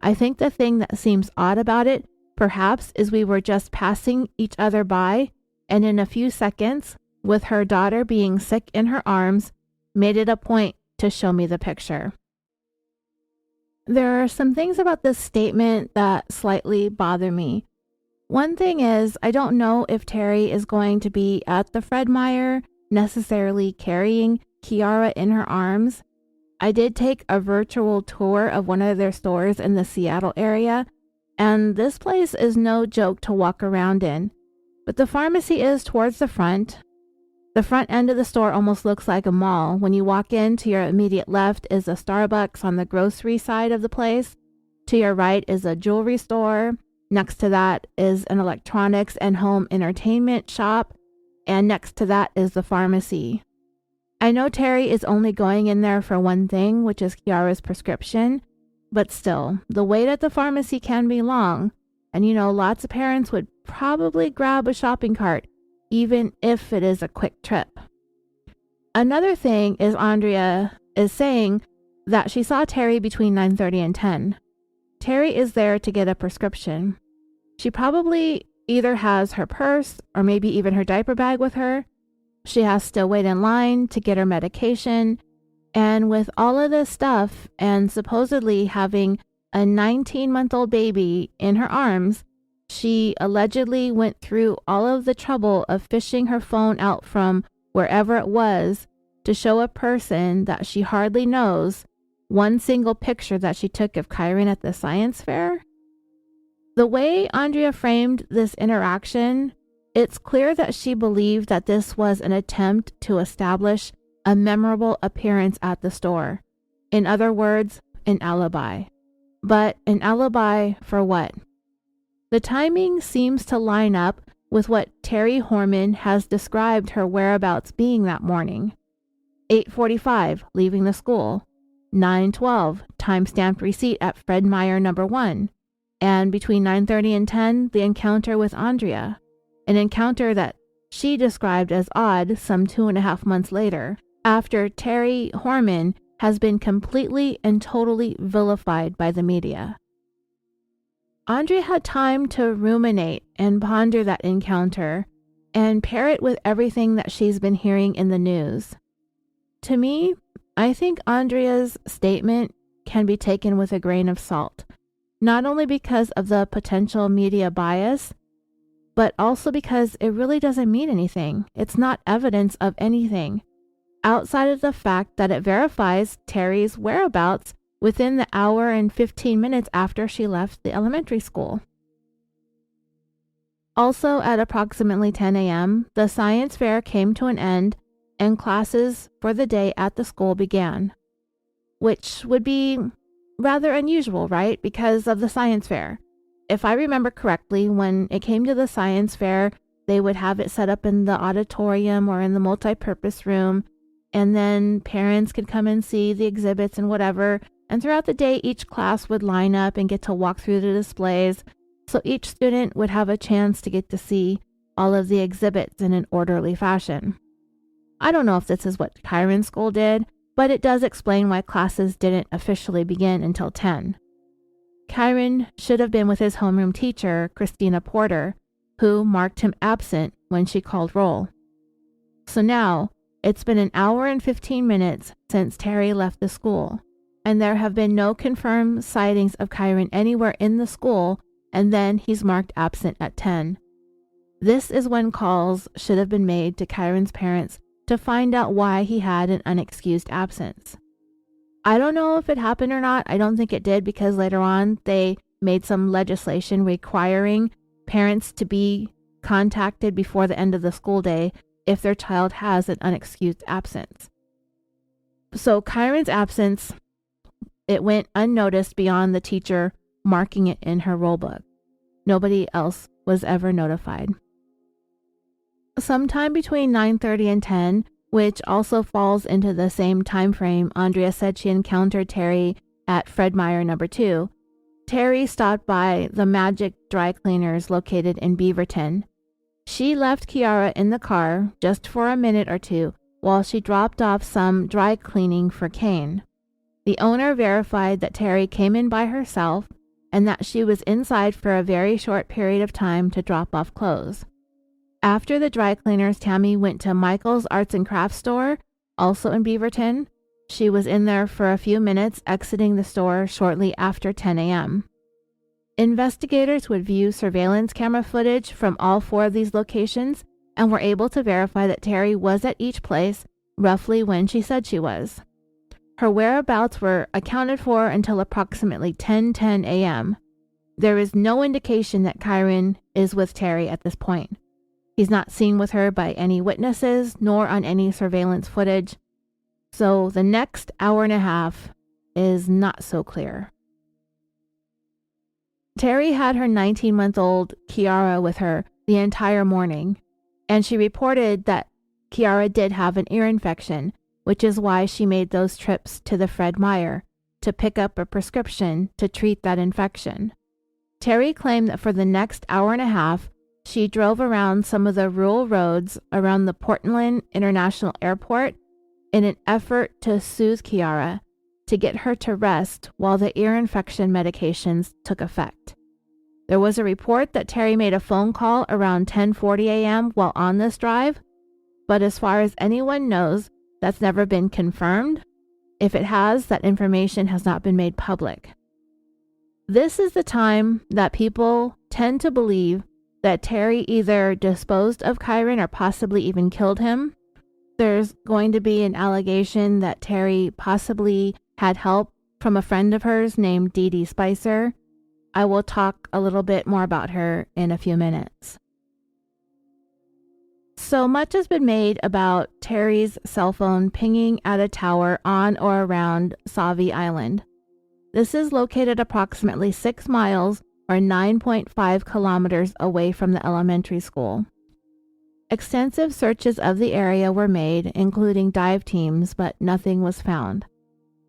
I think the thing that seems odd about it, perhaps, is we were just passing each other by, and in a few seconds, with her daughter being sick in her arms, made it a point to show me the picture." There are some things about this statement that slightly bother me. One thing is, I don't know if Terri is going to be at the Fred Meyer necessarily carrying Kiara in her arms. I did take a virtual tour of one of their stores in the Seattle area, and this place is no joke to walk around in. But the pharmacy is towards the front. The front end of the store almost looks like a mall. When you walk in, to your immediate left is a Starbucks on the grocery side of the place. To your right is a jewelry store. Next to that is an electronics and home entertainment shop. And next to that is the pharmacy. I know Terri is only going in there for one thing, which is Kiara's prescription. But still, the wait at the pharmacy can be long. And lots of parents would probably grab a shopping cart, even if it is a quick trip. Another thing is Andrea is saying that she saw Terri between 9:30 and 10. Terri is there to get a prescription. She probably either has her purse or maybe even her diaper bag with her. She has to wait in line to get her medication. And with all of this stuff and supposedly having a 19-month-old baby in her arms, she allegedly went through all of the trouble of fishing her phone out from wherever it was to show a person that she hardly knows one single picture that she took of Kyron at the science fair. The way Andrea framed this interaction, it's clear that she believed that this was an attempt to establish a memorable appearance at the store. In other words, an alibi. But an alibi for what? The timing seems to line up with what Terri Horman has described her whereabouts being that morning. 8:45, leaving the school. 9:12, time-stamped receipt at Fred Meyer number 1. And between 9:30 and 10, the encounter with Andrea. An encounter that she described as odd some 2.5 months later, after Terri Horman has been completely and totally vilified by the media. Andrea had time to ruminate and ponder that encounter and pair it with everything that she's been hearing in the news. To me, I think Andrea's statement can be taken with a grain of salt, not only because of the potential media bias, but also because it really doesn't mean anything. It's not evidence of anything, outside of the fact that it verifies Terri's whereabouts within the hour and 15 minutes after she left the elementary school. Also, at approximately 10 a.m., the science fair came to an end and classes for the day at the school began, which would be rather unusual, right? Because of the science fair. If I remember correctly, when it came to the science fair, they would have it set up in the auditorium or in the multi-purpose room, and then parents could come and see the exhibits and whatever. And throughout the day, each class would line up and get to walk through the displays, so each student would have a chance to get to see all of the exhibits in an orderly fashion. I don't know if this is what Kyron's school did, but it does explain why classes didn't officially begin until 10. Kyron should have been with his homeroom teacher, Christina Porter, who marked him absent when she called roll. So now, it's been an hour and 15 minutes since Terri left the school, and there have been no confirmed sightings of Kyron anywhere in the school, and then he's marked absent at 10. This is when calls should have been made to Kyron's parents to find out why he had an unexcused absence. I don't know if it happened or not. I don't think it did, because later on they made some legislation requiring parents to be contacted before the end of the school day if their child has an unexcused absence. So Kyron's absence, it went unnoticed beyond the teacher marking it in her roll book. Nobody else was ever notified. Sometime between 9:30 and 10, which also falls into the same time frame Andrea said she encountered Terri at Fred Meyer number 2, Terri stopped by the Magic Dry Cleaners located in Beaverton. She left Kiara in the car just for a minute or two while she dropped off some dry cleaning for Kane. The owner verified that Terri came in by herself and that she was inside for a very short period of time to drop off clothes. After the dry cleaners, Tammy went to Michael's Arts and Crafts store, also in Beaverton. She was in there for a few minutes, exiting the store shortly after 10 a.m. Investigators would view surveillance camera footage from all 4 of these locations and were able to verify that Terri was at each place roughly when she said she was. Her whereabouts were accounted for until approximately 10:10 a.m. There is no indication that Kyron is with Terri at this point. He's not seen with her by any witnesses, nor on any surveillance footage. So the next hour and a half is not so clear. Terri had her 19-month-old Kiara with her the entire morning, and she reported that Kiara did have an ear infection, which is why she made those trips to the Fred Meyer to pick up a prescription to treat that infection. Terri claimed that for the next hour and a half, she drove around some of the rural roads around the Portland International Airport in an effort to soothe Kiara, to get her to rest while the ear infection medications took effect. There was a report that Terri made a phone call around 10:40 a.m. while on this drive, but as far as anyone knows, that's never been confirmed. If it has, that information has not been made public. This is the time that people tend to believe that Terri either disposed of Kyron or possibly even killed him. There's going to be an allegation that Terri possibly had help from a friend of hers named Dee Spicer. I will talk a little bit more about her in a few minutes. So much has been made about Terri's cell phone pinging at a tower on or around Sauvie Island. This is located approximately 6 miles or 9.5 kilometers away from the elementary school. Extensive searches of the area were made, including dive teams, but nothing was found.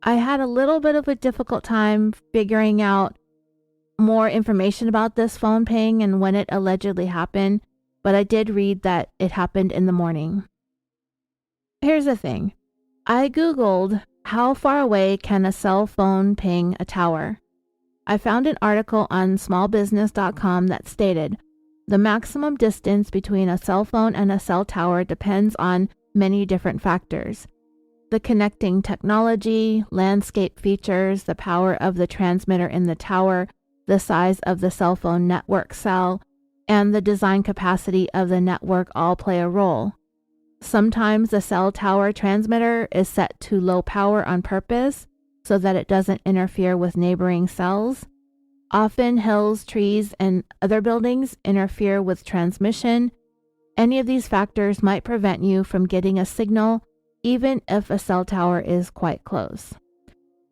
I had a little bit of a difficult time figuring out more information about this phone ping and when it allegedly happened, but I did read that it happened in the morning. Here's the thing. I Googled how far away can a cell phone ping a tower. I found an article on smallbusiness.com that stated, the maximum distance between a cell phone and a cell tower depends on many different factors. The connecting technology, landscape features, the power of the transmitter in the tower, the size of the cell phone network cell, and the design capacity of the network all play a role. Sometimes the cell tower transmitter is set to low power on purpose so that it doesn't interfere with neighboring cells. Often hills, trees, and other buildings interfere with transmission. Any of these factors might prevent you from getting a signal even if a cell tower is quite close.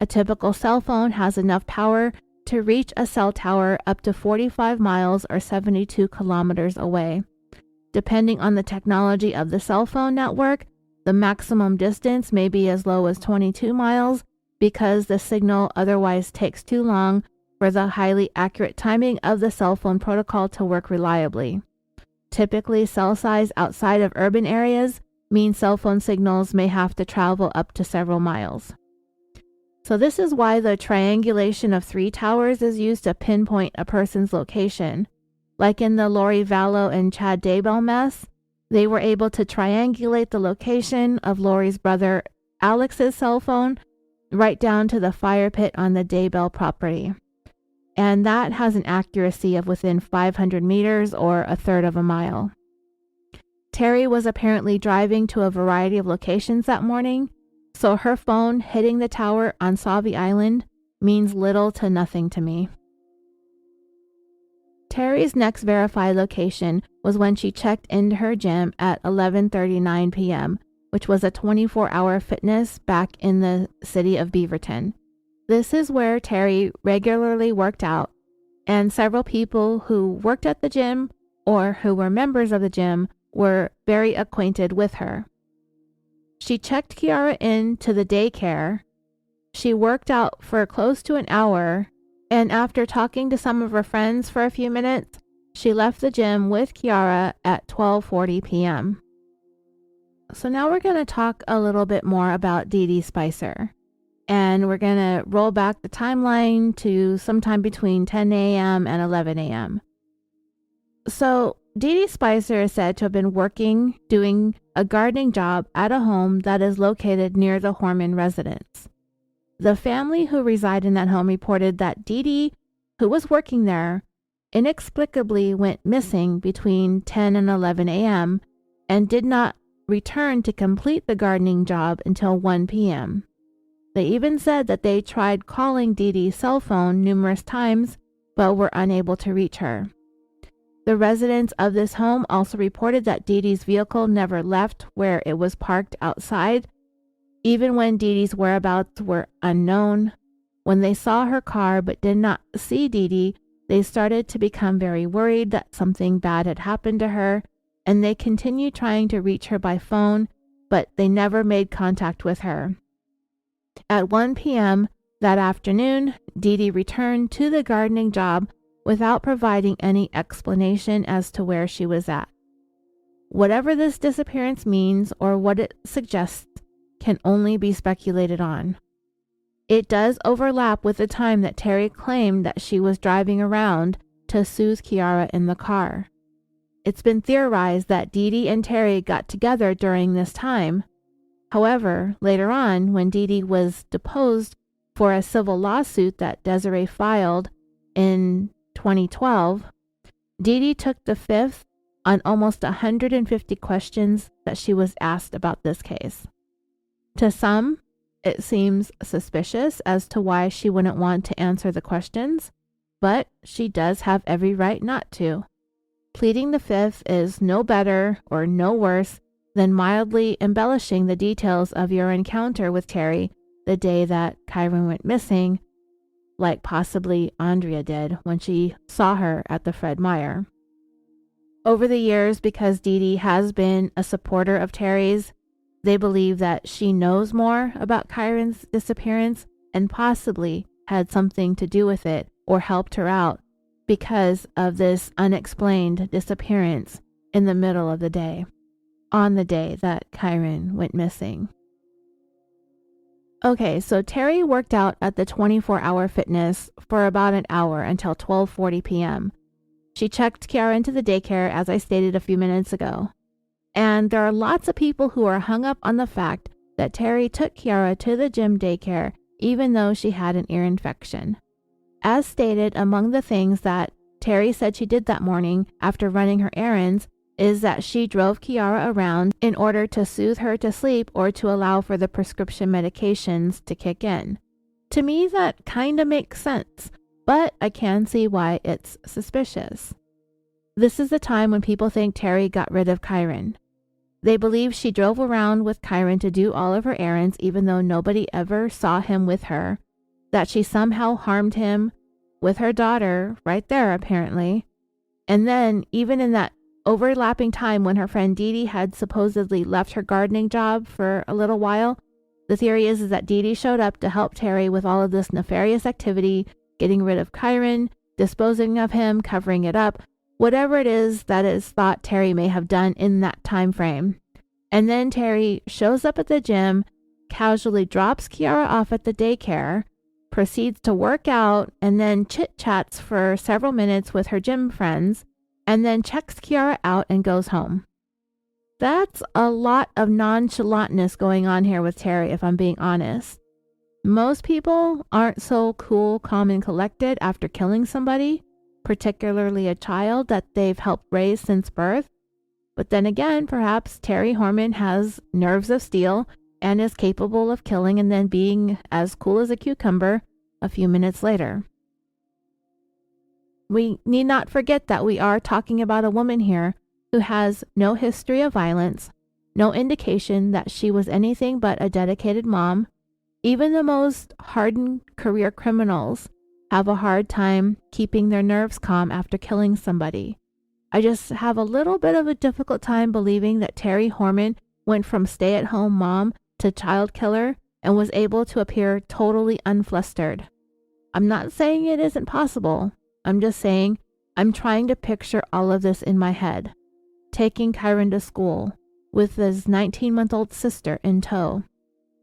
A typical cell phone has enough power to reach a cell tower up to 45 miles or 72 kilometers away. Depending on the technology of the cell phone network, the maximum distance may be as low as 22 miles because the signal otherwise takes too long for the highly accurate timing of the cell phone protocol to work reliably. Typically, cell size outside of urban areas means cell phone signals may have to travel up to several miles. So this is why the triangulation of 3 towers is used to pinpoint a person's location. Like in the Lori Vallow and Chad Daybell mess, they were able to triangulate the location of Lori's brother Alex's cell phone right down to the fire pit on the Daybell property. And that has an accuracy of within 500 meters or a third of a mile. Terri was apparently driving to a variety of locations that morning, so her phone hitting the tower on Sauvie Island means little to nothing to me. Terri's next verified location was when she checked into her gym at 11:39 p.m., which was a 24-hour fitness back in the city of Beaverton. This is where Terri regularly worked out, and several people who worked at the gym or who were members of the gym were very acquainted with her. She checked Kiara in to the daycare. She worked out for close to an hour, and after talking to some of her friends for a few minutes, she left the gym with Kiara at 12:40 p.m. So now we're going to talk a little bit more about Dee Spicer. And we're going to roll back the timeline to sometime between 10 a.m. and 11 a.m. So Dee Spicer is said to have been doing a gardening job at a home that is located near the Horman residence. The family who reside in that home reported that Dee, who was working there, inexplicably went missing between 10 and 11 a.m. and did not return to complete the gardening job until 1 p.m. They even said that they tried calling Dee's cell phone numerous times, but were unable to reach her. The residents of this home also reported that Dee's vehicle never left where it was parked outside, even when Dee's whereabouts were unknown. When they saw her car but did not see Dee, they started to become very worried that something bad had happened to her, and they continued trying to reach her by phone, but they never made contact with her. At 1 p.m. that afternoon, Dee returned to the gardening job without providing any explanation as to where she was at. Whatever this disappearance means or what it suggests can only be speculated on. It does overlap with the time that Terri claimed that she was driving around to soothe Kiara in the car. It's been theorized that Dee Dee and Terri got together during this time. However, later on, when Dee Dee was deposed for a civil lawsuit that Desiree filed in 2012, Dee Dee took the fifth on almost 150 questions that she was asked about this case. To some, it seems suspicious as to why she wouldn't want to answer the questions, but she does have every right not to. Pleading the fifth is no better or no worse than mildly embellishing the details of your encounter with Terri the day that Kyron went missing, like possibly Andrea did when she saw her at the Fred Meyer. Over the years, because Dee Dee has been a supporter of Terri's, they believe that she knows more about Kyron's disappearance and possibly had something to do with it or helped her out because of this unexplained disappearance in the middle of the day, on the day that Kyron went missing. Okay, so Terri worked out at the 24-hour fitness for about an hour until 12:40 p.m. She checked Kiara into the daycare, as I stated a few minutes ago. And there are lots of people who are hung up on the fact that Terri took Kiara to the gym daycare even though she had an ear infection. As stated, among the things that Terri said she did that morning after running her errands is that she drove Kiara around in order to soothe her to sleep or to allow for the prescription medications to kick in. To me, that kind of makes sense, but I can see why it's suspicious. This is the time when people think Terri got rid of Kyron. They believe she drove around with Kyron to do all of her errands even though nobody ever saw him with her, that she somehow harmed him with her daughter right there apparently, and then even in that overlapping time when her friend Dee Dee had supposedly left her gardening job for a little while, the theory is that Dee Dee showed up to help Terri with all of this nefarious activity, getting rid of Kyron, disposing of him, covering it up, whatever it is that is thought Terri may have done in that time frame. And then Terri shows up at the gym, casually drops Kiara off at the daycare, proceeds to work out, and then chit-chats for several minutes with her gym friends, and then checks Kiara out and goes home. That's a lot of nonchalantness going on here with Terri, if I'm being honest. Most people aren't so cool, calm, and collected after killing somebody, particularly a child that they've helped raise since birth. But then again, perhaps Terri Horman has nerves of steel and is capable of killing and then being as cool as a cucumber a few minutes later. We need not forget that we are talking about a woman here who has no history of violence, no indication that she was anything but a dedicated mom. Even the most hardened career criminals have a hard time keeping their nerves calm after killing somebody. I just have a little bit of a difficult time believing that Terri Horman went from stay-at-home mom to child killer and was able to appear totally unflustered. I'm not saying it isn't possible. I'm just saying I'm trying to picture all of this in my head. Taking Kyron to school with his 19-month-old sister in tow,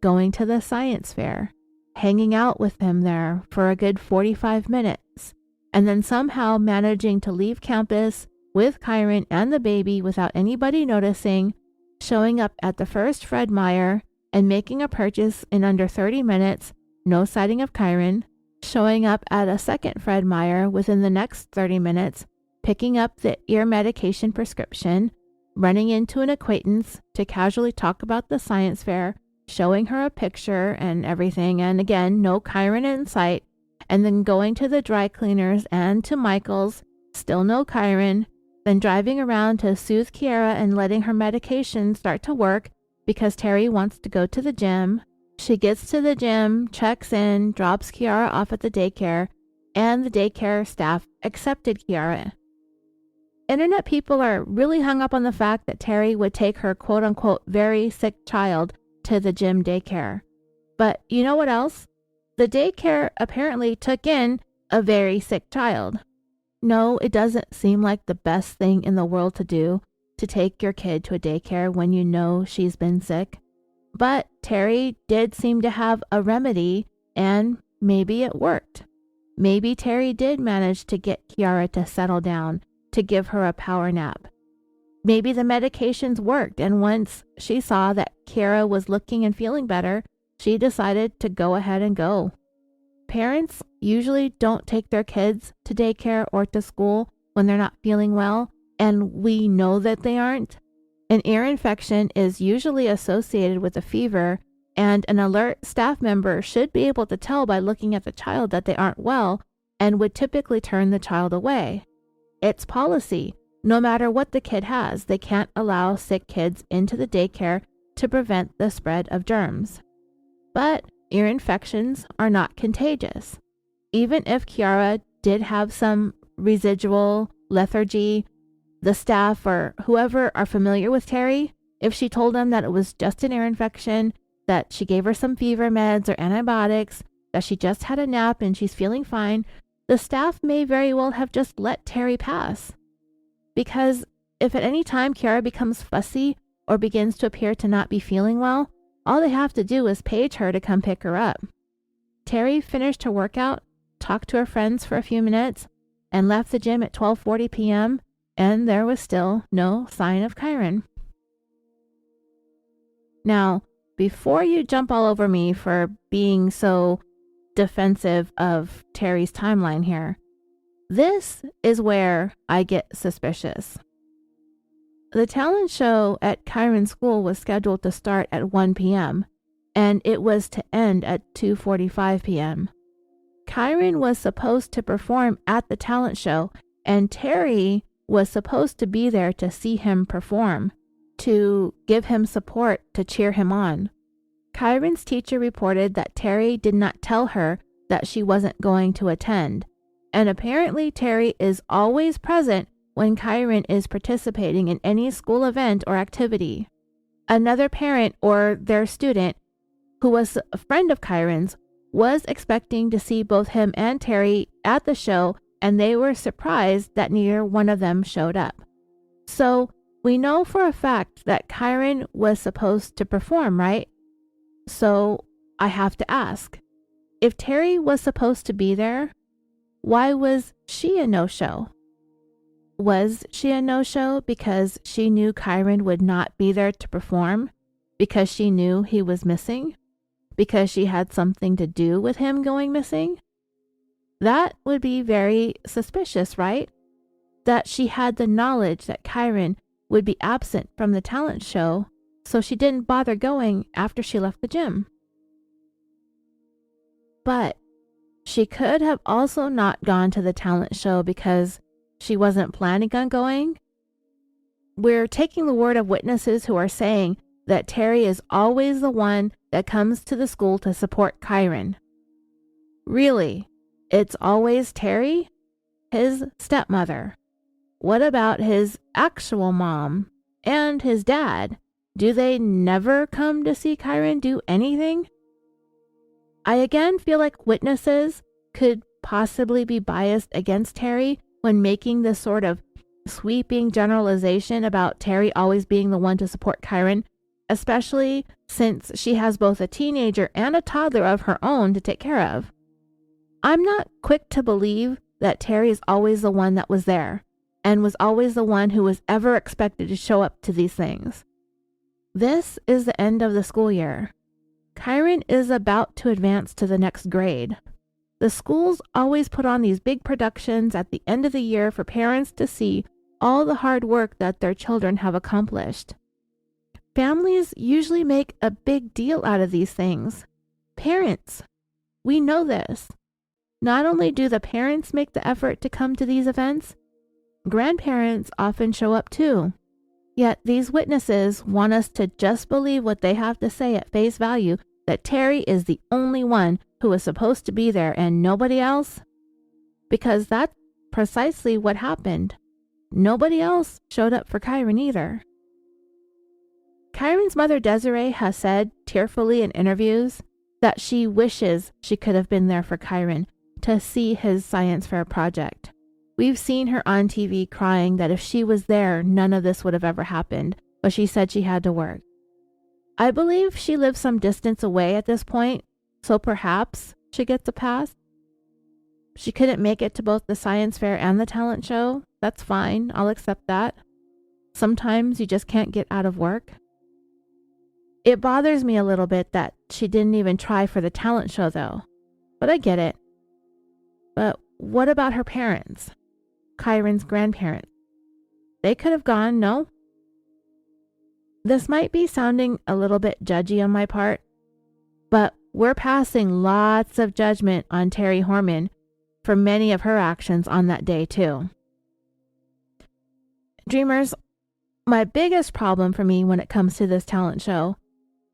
going to the science fair, hanging out with him there for a good 45 minutes, and then somehow managing to leave campus with Kyron and the baby without anybody noticing, showing up at the first Fred Meyer and making a purchase in under 30 minutes, no sighting of Kyron, showing up at a second Fred Meyer within the next 30 minutes, picking up the ear medication prescription, running into an acquaintance to casually talk about the science fair, showing her a picture and everything, and again, no Kyron in sight, and then going to the dry cleaners and to Michael's, still no Kyron, then driving around to soothe Kiara and letting her medication start to work because Terri wants to go to the gym. She gets to the gym, checks in, drops Kiara off at the daycare, and the daycare staff accepted Kiara. Internet people are really hung up on the fact that Terri would take her quote-unquote very sick child to the gym daycare. But you know what else? The daycare apparently took in a very sick child. No, it doesn't seem like the best thing in the world to do, to take your kid to a daycare when you know she's been sick. But Terri did seem to have a remedy And maybe it worked. Maybe Terri did manage to get Kiara to settle down, to give her a power nap. Maybe the medications worked, and once she saw that Kiara was looking and feeling better, she decided to go ahead and go. Parents usually don't take their kids to daycare or to school when they're not feeling well, and we know that they aren't. An ear infection is usually associated with a fever, and an alert staff member should be able to tell by looking at the child that they aren't well and would typically turn the child away. It's policy. No matter what the kid has, they can't allow sick kids into the daycare to prevent the spread of germs. But ear infections are not contagious. Even if Kiara did have some residual lethargy, the staff or whoever are familiar with Terri, if she told them that it was just an ear infection, that she gave her some fever meds or antibiotics, that she just had a nap and she's feeling fine, the staff may very well have just let Terri pass. Because if at any time Kiara becomes fussy or begins to appear to not be feeling well, all they have to do is page her to come pick her up. Terri finished her workout, talked to her friends for a few minutes, and left the gym at 12:40 p.m., and there was still no sign of Kyron. Now, before you jump all over me for being so defensive of Terri's timeline here, this is where I get suspicious. The talent show at Kyron's school was scheduled to start at 1 p.m., and it was to end at 2:45 p.m. Kyron was supposed to perform at the talent show, and Terri was supposed to be there to see him perform, to give him support, to cheer him on. Kyron's teacher reported that Terri did not tell her that she wasn't going to attend, and apparently Terri is always present when Kyron is participating in any school event or activity. Another parent or their student, who was a friend of Kyron's, was expecting to see both him and Terri at the show, and they were surprised that neither one of them showed up. So we know for a fact that Kyron was supposed to perform, right? So I have to ask, if Terri was supposed to be there, why was she a no-show? Was she a no-show because she knew Kyron would not be there to perform? Because she knew he was missing? Because she had something to do with him going missing? That would be very suspicious, right? That she had the knowledge that Kyron would be absent from the talent show, so she didn't bother going after she left the gym. But she could have also not gone to the talent show because she wasn't planning on going. We're taking the word of witnesses who are saying that Terri is always the one that comes to the school to support Kyron. Really? It's always Terri? His stepmother? What about his actual mom and his dad? Do they never come to see Kyron do anything? I again feel like witnesses could possibly be biased against Terri when making this sort of sweeping generalization about Terri always being the one to support Kyron, especially since she has both a teenager and a toddler of her own to take care of. I'm not quick to believe that Terri is always the one that was there and was always the one who was ever expected to show up to these things. This is the end of the school year. Kyron is about to advance to the next grade. The schools always put on these big productions at the end of the year for parents to see all the hard work that their children have accomplished. Families usually make a big deal out of these things. Parents, we know this. Not only do the parents make the effort to come to these events, grandparents often show up too. Yet these witnesses want us to just believe what they have to say at face value, that Terri is the only one who is supposed to be there and nobody else? Because that's precisely what happened. Nobody else showed up for Kyron either. Kyron's mother Desiree has said tearfully in interviews that she wishes she could have been there for Kyron to see his science fair project. We've seen her on TV crying that if she was there, none of this would have ever happened, but she said she had to work. I believe she lives some distance away at this point, so perhaps she gets a pass. She couldn't make it to both the science fair and the talent show. That's fine. I'll accept that. Sometimes you just can't get out of work. It bothers me a little bit that she didn't even try for the talent show though. But I get it. But what about her parents? Kyron's grandparents. They could have gone, no? This might be sounding a little bit judgy on my part, but we're passing lots of judgment on Terri Horman for many of her actions on that day too. Dreamers, my biggest problem for me when it comes to this talent show,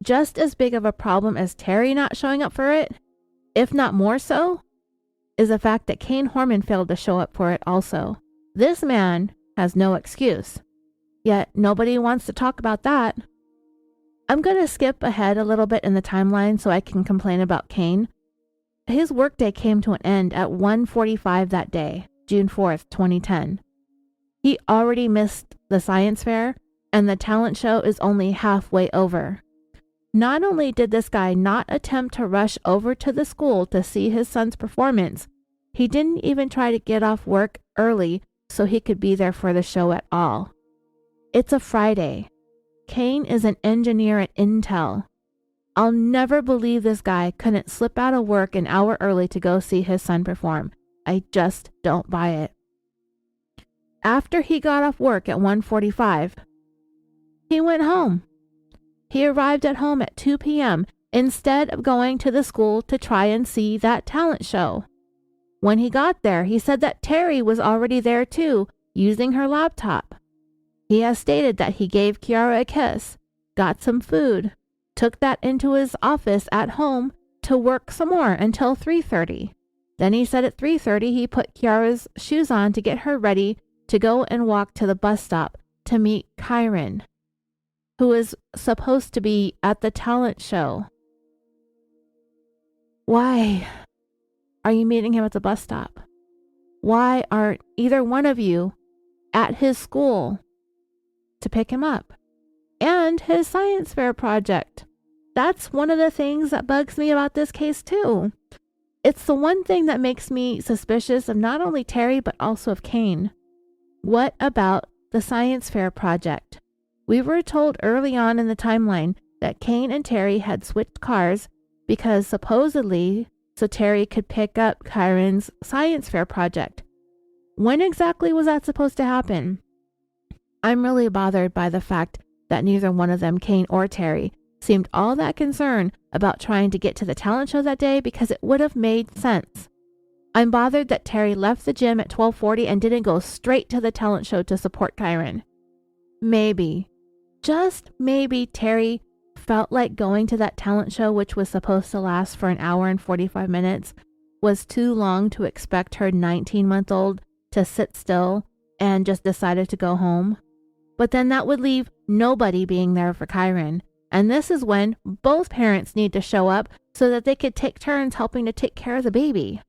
just as big of a problem as Terri not showing up for it, if not more so, is the fact that Kyron Horman failed to show up for it also. This man has no excuse, yet nobody wants to talk about that. I'm going to skip ahead a little bit in the timeline so I can complain about Kyron. His workday came to an end at 1:45 that day, June 4th, 2010. He already missed the science fair, and the talent show is only halfway over. Not only did this guy not attempt to rush over to the school to see his son's performance, he didn't even try to get off work early so he could be there for the show at all. It's a Friday. Kyron is an engineer at Intel. I'll never believe this guy couldn't slip out of work an hour early to go see his son perform. I just don't buy it. After he got off work at 1:45, he went home. He arrived at home at 2 p.m. instead of going to the school to try and see that talent show. When he got there, he said that Terri was already there too, using her laptop. He has stated that he gave Kiara a kiss, got some food, took that into his office at home to work some more until 3:30. Then he said at 3:30 he put Kiara's shoes on to get her ready to go and walk to the bus stop to meet Kyron, who is supposed to be at the talent show. Why are you meeting him at the bus stop? Why aren't either one of you at his school to pick him up? And his science fair project. That's one of the things that bugs me about this case too. It's the one thing that makes me suspicious of not only Terri but also of Kyron. What about the science fair project? We were told early on in the timeline that Kyron and Terri had switched cars because supposedly so Terri could pick up Kyron's science fair project. When exactly was that supposed to happen? I'm really bothered by the fact that neither one of them, Kyron or Terri, seemed all that concerned about trying to get to the talent show that day because it would have made sense. I'm bothered that Terri left the gym at 12:40 and didn't go straight to the talent show to support Kyron. Maybe, just maybe Terri felt like going to that talent show, which was supposed to last for an hour and 45 minutes, was too long to expect her 19-month-old to sit still and just decided to go home. But then that would leave nobody being there for Kyron. And this is when both parents need to show up so that they could take turns helping to take care of the baby.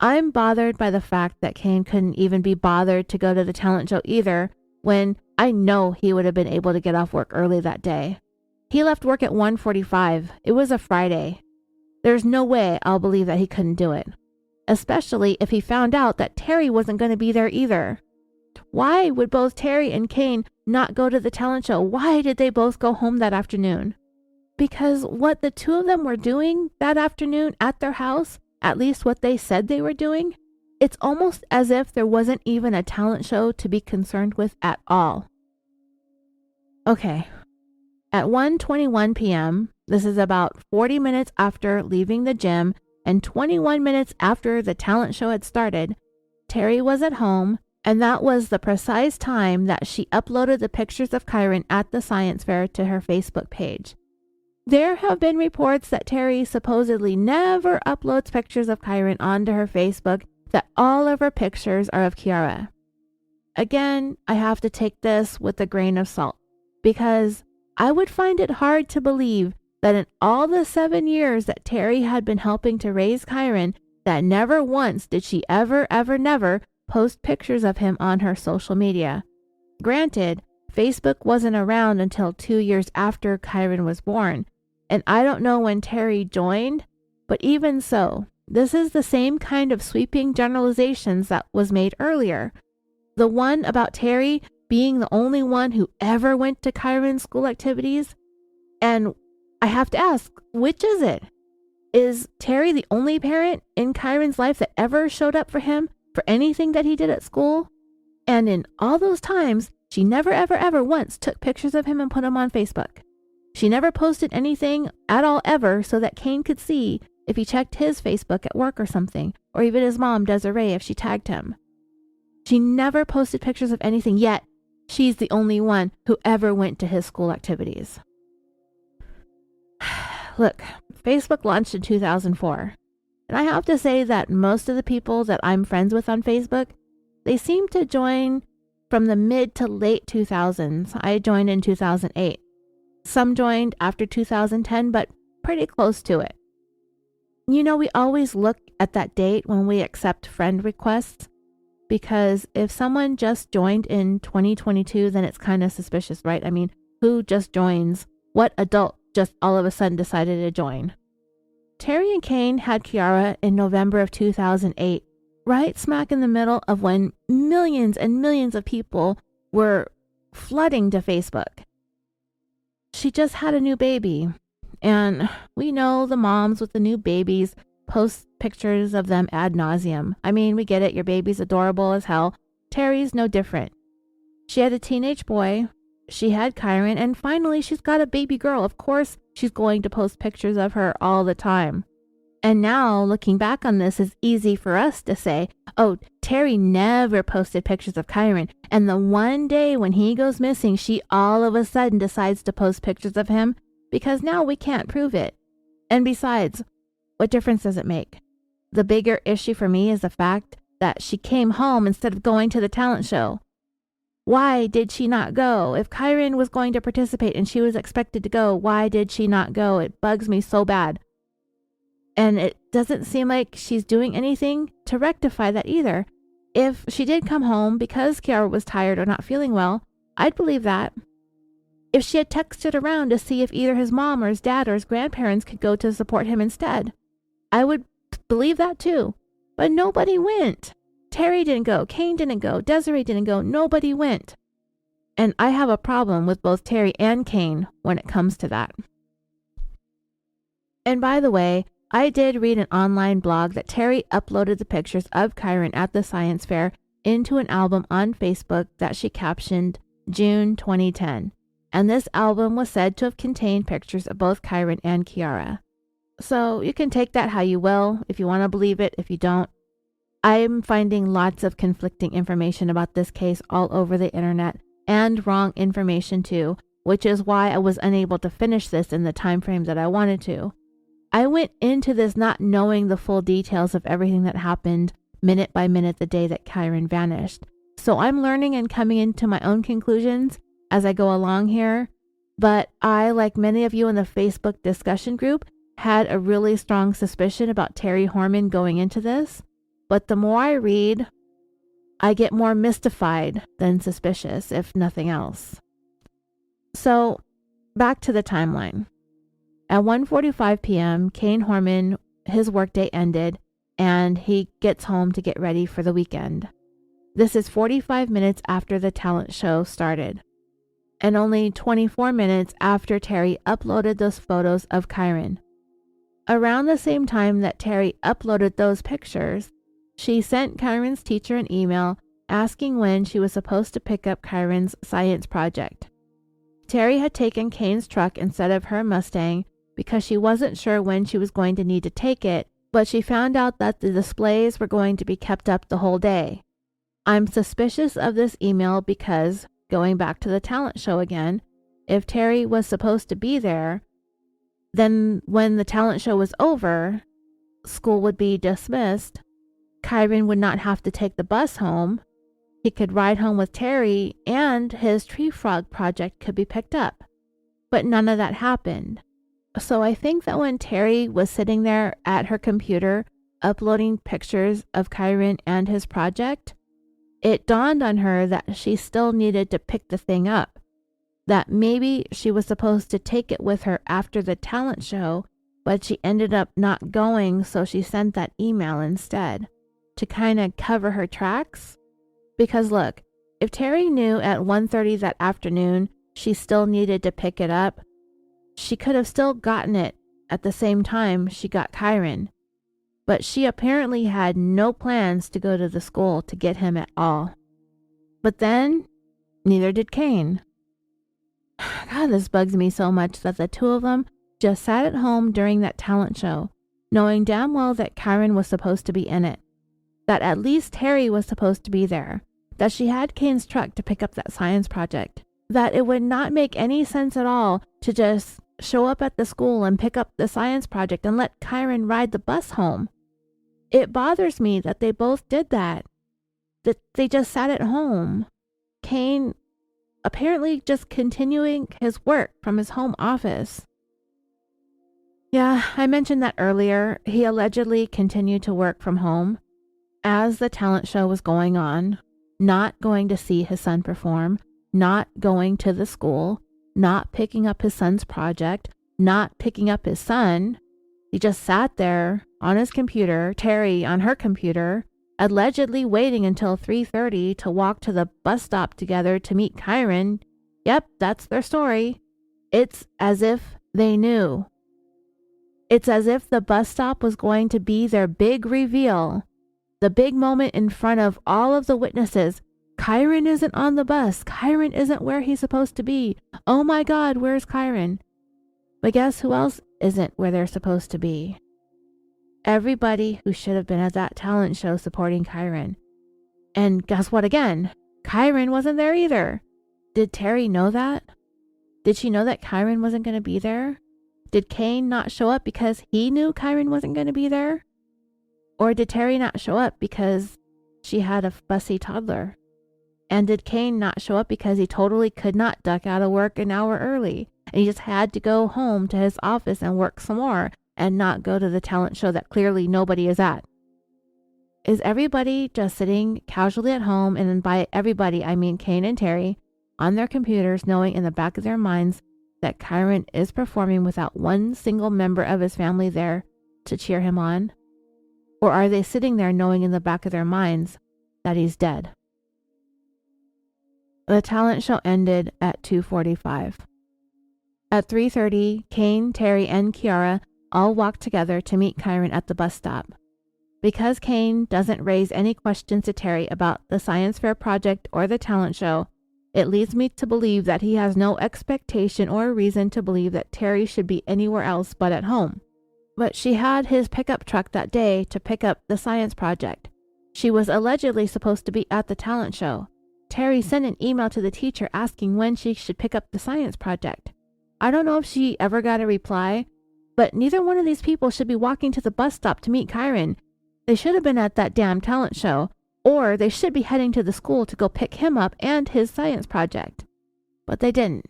I'm bothered by the fact that Kyron couldn't even be bothered to go to the talent show either, when I know he would have been able to get off work early that day. He left work at 1:45. It was a Friday. There's no way I'll believe that he couldn't do it, especially if he found out that Terri wasn't going to be there either. Why would both Terri and Kyron not go to the talent show? Why did they both go home that afternoon? Because what the two of them were doing that afternoon at their house, at least what they said they were doing, it's almost as if there wasn't even a talent show to be concerned with at all. Okay, at 1:21 p.m., this is about 40 minutes after leaving the gym and 21 minutes after the talent show had started, Terri was at home, and that was the precise time that she uploaded the pictures of Kyron at the science fair to her Facebook page. There have been reports that Terri supposedly never uploads pictures of Kyron onto her Facebook, that all of her pictures are of Kiara. Again, I have to take this with a grain of salt, because I would find it hard to believe that in all the 7 years that Terri had been helping to raise Kyron, that never once did she ever post pictures of him on her social media. Granted, Facebook wasn't around until 2 years after Kyron was born, and I don't know when Terri joined, But even so, this is the same kind of sweeping generalizations that was made earlier. The one about Terri being the only one who ever went to Kyron's school activities. And I have to ask, which is it? Is Terri the only parent in Kyron's life that ever showed up for him for anything that he did at school? And in all those times, she never ever once took pictures of him and put them on Facebook. She never posted anything at all ever so that Kane could see if he checked his Facebook at work or something, or even his mom, Desiree, if she tagged him. She never posted pictures of anything, yet she's the only one who ever went to his school activities. Look, Facebook launched in 2004, and I have to say that most of the people that I'm friends with on Facebook, they seem to join from the mid to late 2000s. I joined in 2008. Some joined after 2010, but pretty close to it. You know, we always look at that date when we accept friend requests, because if someone just joined in 2022, then it's kind of suspicious, right? I mean, who just joins? What adult just all of a sudden decided to join? Terri and Kane had Kiara in November of 2008, right smack in the middle of when millions and millions of people were flooding to Facebook. She just had a new baby, and we know the moms with the new babies post pictures of them ad nauseum. I mean, we get it, your baby's adorable as hell. Terri's no different. She had a teenage boy, she had Kyron, and finally she's got a baby girl. Of course she's going to post pictures of her all the time. And now, looking back on this, it's easy for us to say, oh, Terri never posted pictures of Kyron, and the one day when he goes missing, she all of a sudden decides to post pictures of him, because now we can't prove it. And besides, what difference does it make? The bigger issue for me is the fact that she came home instead of going to the talent show. Why did she not go? If Kyron was going to participate and she was expected to go, why did she not go? It bugs me so bad. And it doesn't seem like she's doing anything to rectify that either. If she did come home because Kiara was tired or not feeling well, I'd believe that. If she had texted around to see if either his mom or his dad or his grandparents could go to support him instead, I would believe that too. But nobody went. Terri didn't go. Kane didn't go. Desiree didn't go. Nobody went. And I have a problem with both Terri and Kane when it comes to that. And by the way, I did read an online blog that Terri uploaded the pictures of Kyron at the science fair into an album on Facebook that she captioned June 2010. And this album was said to have contained pictures of both Kyron and Kiara. So you can take that how you will, if you want to believe it, if you don't. I'm finding lots of conflicting information about this case all over the internet, and wrong information too, which is why I was unable to finish this in the time frame that I wanted to. I went into this not knowing the full details of everything that happened minute by minute the day that Kyron vanished. So I'm learning and coming into my own conclusions as I go along here. But I, like many of you in the Facebook discussion group, had a really strong suspicion about Terri Horman going into this. But the more I read, I get more mystified than suspicious, if nothing else. So back to the timeline. At 1:45 p.m., Kyron Horman, his workday ended, and he gets home to get ready for the weekend. This is 45 minutes after the talent show started, and only 24 minutes after Terri uploaded those photos of Kyron. Around the same time that Terri uploaded those pictures, she sent Kyron's teacher an email asking when she was supposed to pick up Kyron's science project. Terri had taken Kane's truck instead of her Mustang because she wasn't sure when she was going to need to take it, but she found out that the displays were going to be kept up the whole day. I'm suspicious of this email because, going back to the talent show again, if Terri was supposed to be there, then when the talent show was over, school would be dismissed, Kyron would not have to take the bus home, he could ride home with Terri, and his tree frog project could be picked up. But none of that happened. So I think that when Terri was sitting there at her computer uploading pictures of Kyron and his project, it dawned on her that she still needed to pick the thing up, that maybe she was supposed to take it with her after the talent show but she ended up not going, so she sent that email instead to kind of cover her tracks. Because look, if Terri knew at 1:30 that afternoon she still needed to pick it up, she could have still gotten it at the same time she got Kyron. But she apparently had no plans to go to the school to get him at all. But then, neither did Kane. God, this bugs me so much that the two of them just sat at home during that talent show, knowing damn well that Kyron was supposed to be in it, that at least Terri was supposed to be there, that she had Kane's truck to pick up that science project, that it would not make any sense at all to just show up at the school and pick up the science project and let Kyron ride the bus home. It bothers me that they both did that they just sat at home. Kane apparently just continuing his work from his home office. Yeah, I mentioned that earlier. He allegedly continued to work from home as the talent show was going on, not going to see his son perform, not going to the school, not picking up his son's project, not picking up his son. He just sat there on his computer, Terri on her computer, allegedly waiting until 3:30 to walk to the bus stop together to meet Kyron. Yep, that's their story. It's as if they knew. It's as if the bus stop was going to be their big reveal, the big moment in front of all of the witnesses. Kyron isn't on the bus. Kyron isn't where he's supposed to be. Oh my God, where's Kyron? But guess who else isn't where they're supposed to be? Everybody who should have been at that talent show supporting Kyron. And guess what again? Kyron wasn't there either. Did Terri know that? Did she know that Kyron wasn't going to be there? Did Kane not show up because he knew Kyron wasn't going to be there? Or did Terri not show up because she had a fussy toddler? And did Kane not show up because he totally could not duck out of work an hour early, and he just had to go home to his office and work some more and not go to the talent show that clearly nobody is at? Is everybody just sitting casually at home, and by everybody I mean Kane and Terri, on their computers, knowing in the back of their minds that Kyron is performing without one single member of his family there to cheer him on? Or are they sitting there knowing in the back of their minds that he's dead? The talent show ended at 2:45. At 3:30, Kane, Terri, and Kiara all walked together to meet Kyron at the bus stop. Because Kane doesn't raise any questions to Terri about the science fair project or the talent show, it leads me to believe that he has no expectation or reason to believe that Terri should be anywhere else but at home. But she had his pickup truck that day to pick up the science project. She was allegedly supposed to be at the talent show. Terri sent an email to the teacher asking when she should pick up the science project. I don't know if she ever got a reply, but neither one of these people should be walking to the bus stop to meet Kyron. They should have been at that damn talent show, or they should be heading to the school to go pick him up and his science project. But they didn't.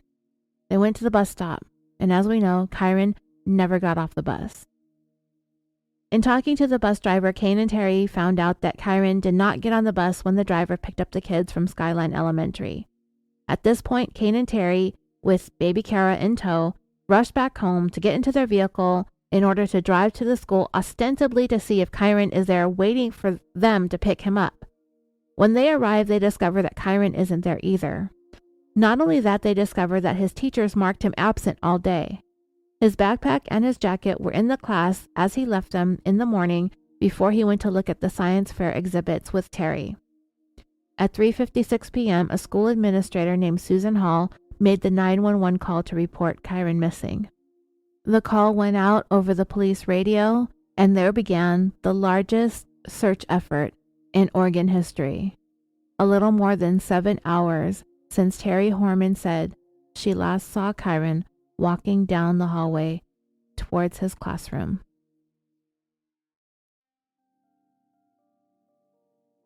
They went to the bus stop, and as we know, Kyron never got off the bus. In talking to the bus driver, Kane and Terri found out that Kyron did not get on the bus when the driver picked up the kids from Skyline Elementary. At this point, Kane and Terri, with baby Kiara in tow, rushed back home to get into their vehicle in order to drive to the school, ostensibly to see if Kyron is there waiting for them to pick him up. When they arrive, they discover that Kyron isn't there either. Not only that, they discover that his teachers marked him absent all day. His backpack and his jacket were in the class as he left them in the morning before he went to look at the science fair exhibits with Terri. At 3:56 p.m., a school administrator named Susan Hall made the 911 call to report Kyron missing. The call went out over the police radio, and there began the largest search effort in Oregon history. A little more than 7 hours since Terri Horman said she last saw Kyron walking down the hallway towards his classroom.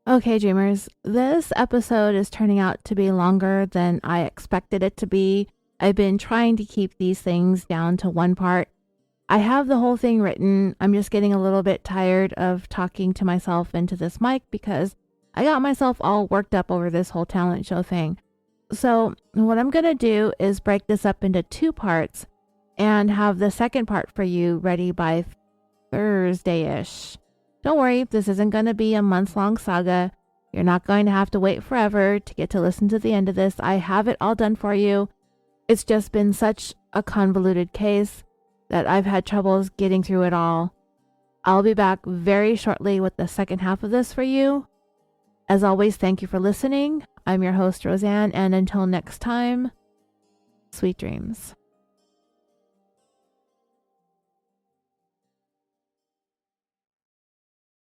Okay, dreamers, this episode is turning out to be longer than I expected it to be. I've been trying to keep these things down to one part. I have the whole thing written. I'm just getting a little bit tired of talking to myself into this mic because I got myself all worked up over this whole talent show thing. So what I'm going to do is break this up into 2 parts and have the second part for you ready by Thursday-ish. Don't worry, this isn't going to be a months-long saga. You're not going to have to wait forever to get to listen to the end of this. I have it all done for you. It's just been such a convoluted case that I've had troubles getting through it all. I'll be back very shortly with the second half of this for you. As always, thank you for listening. I'm your host, Roseanne, and until next time, sweet dreams.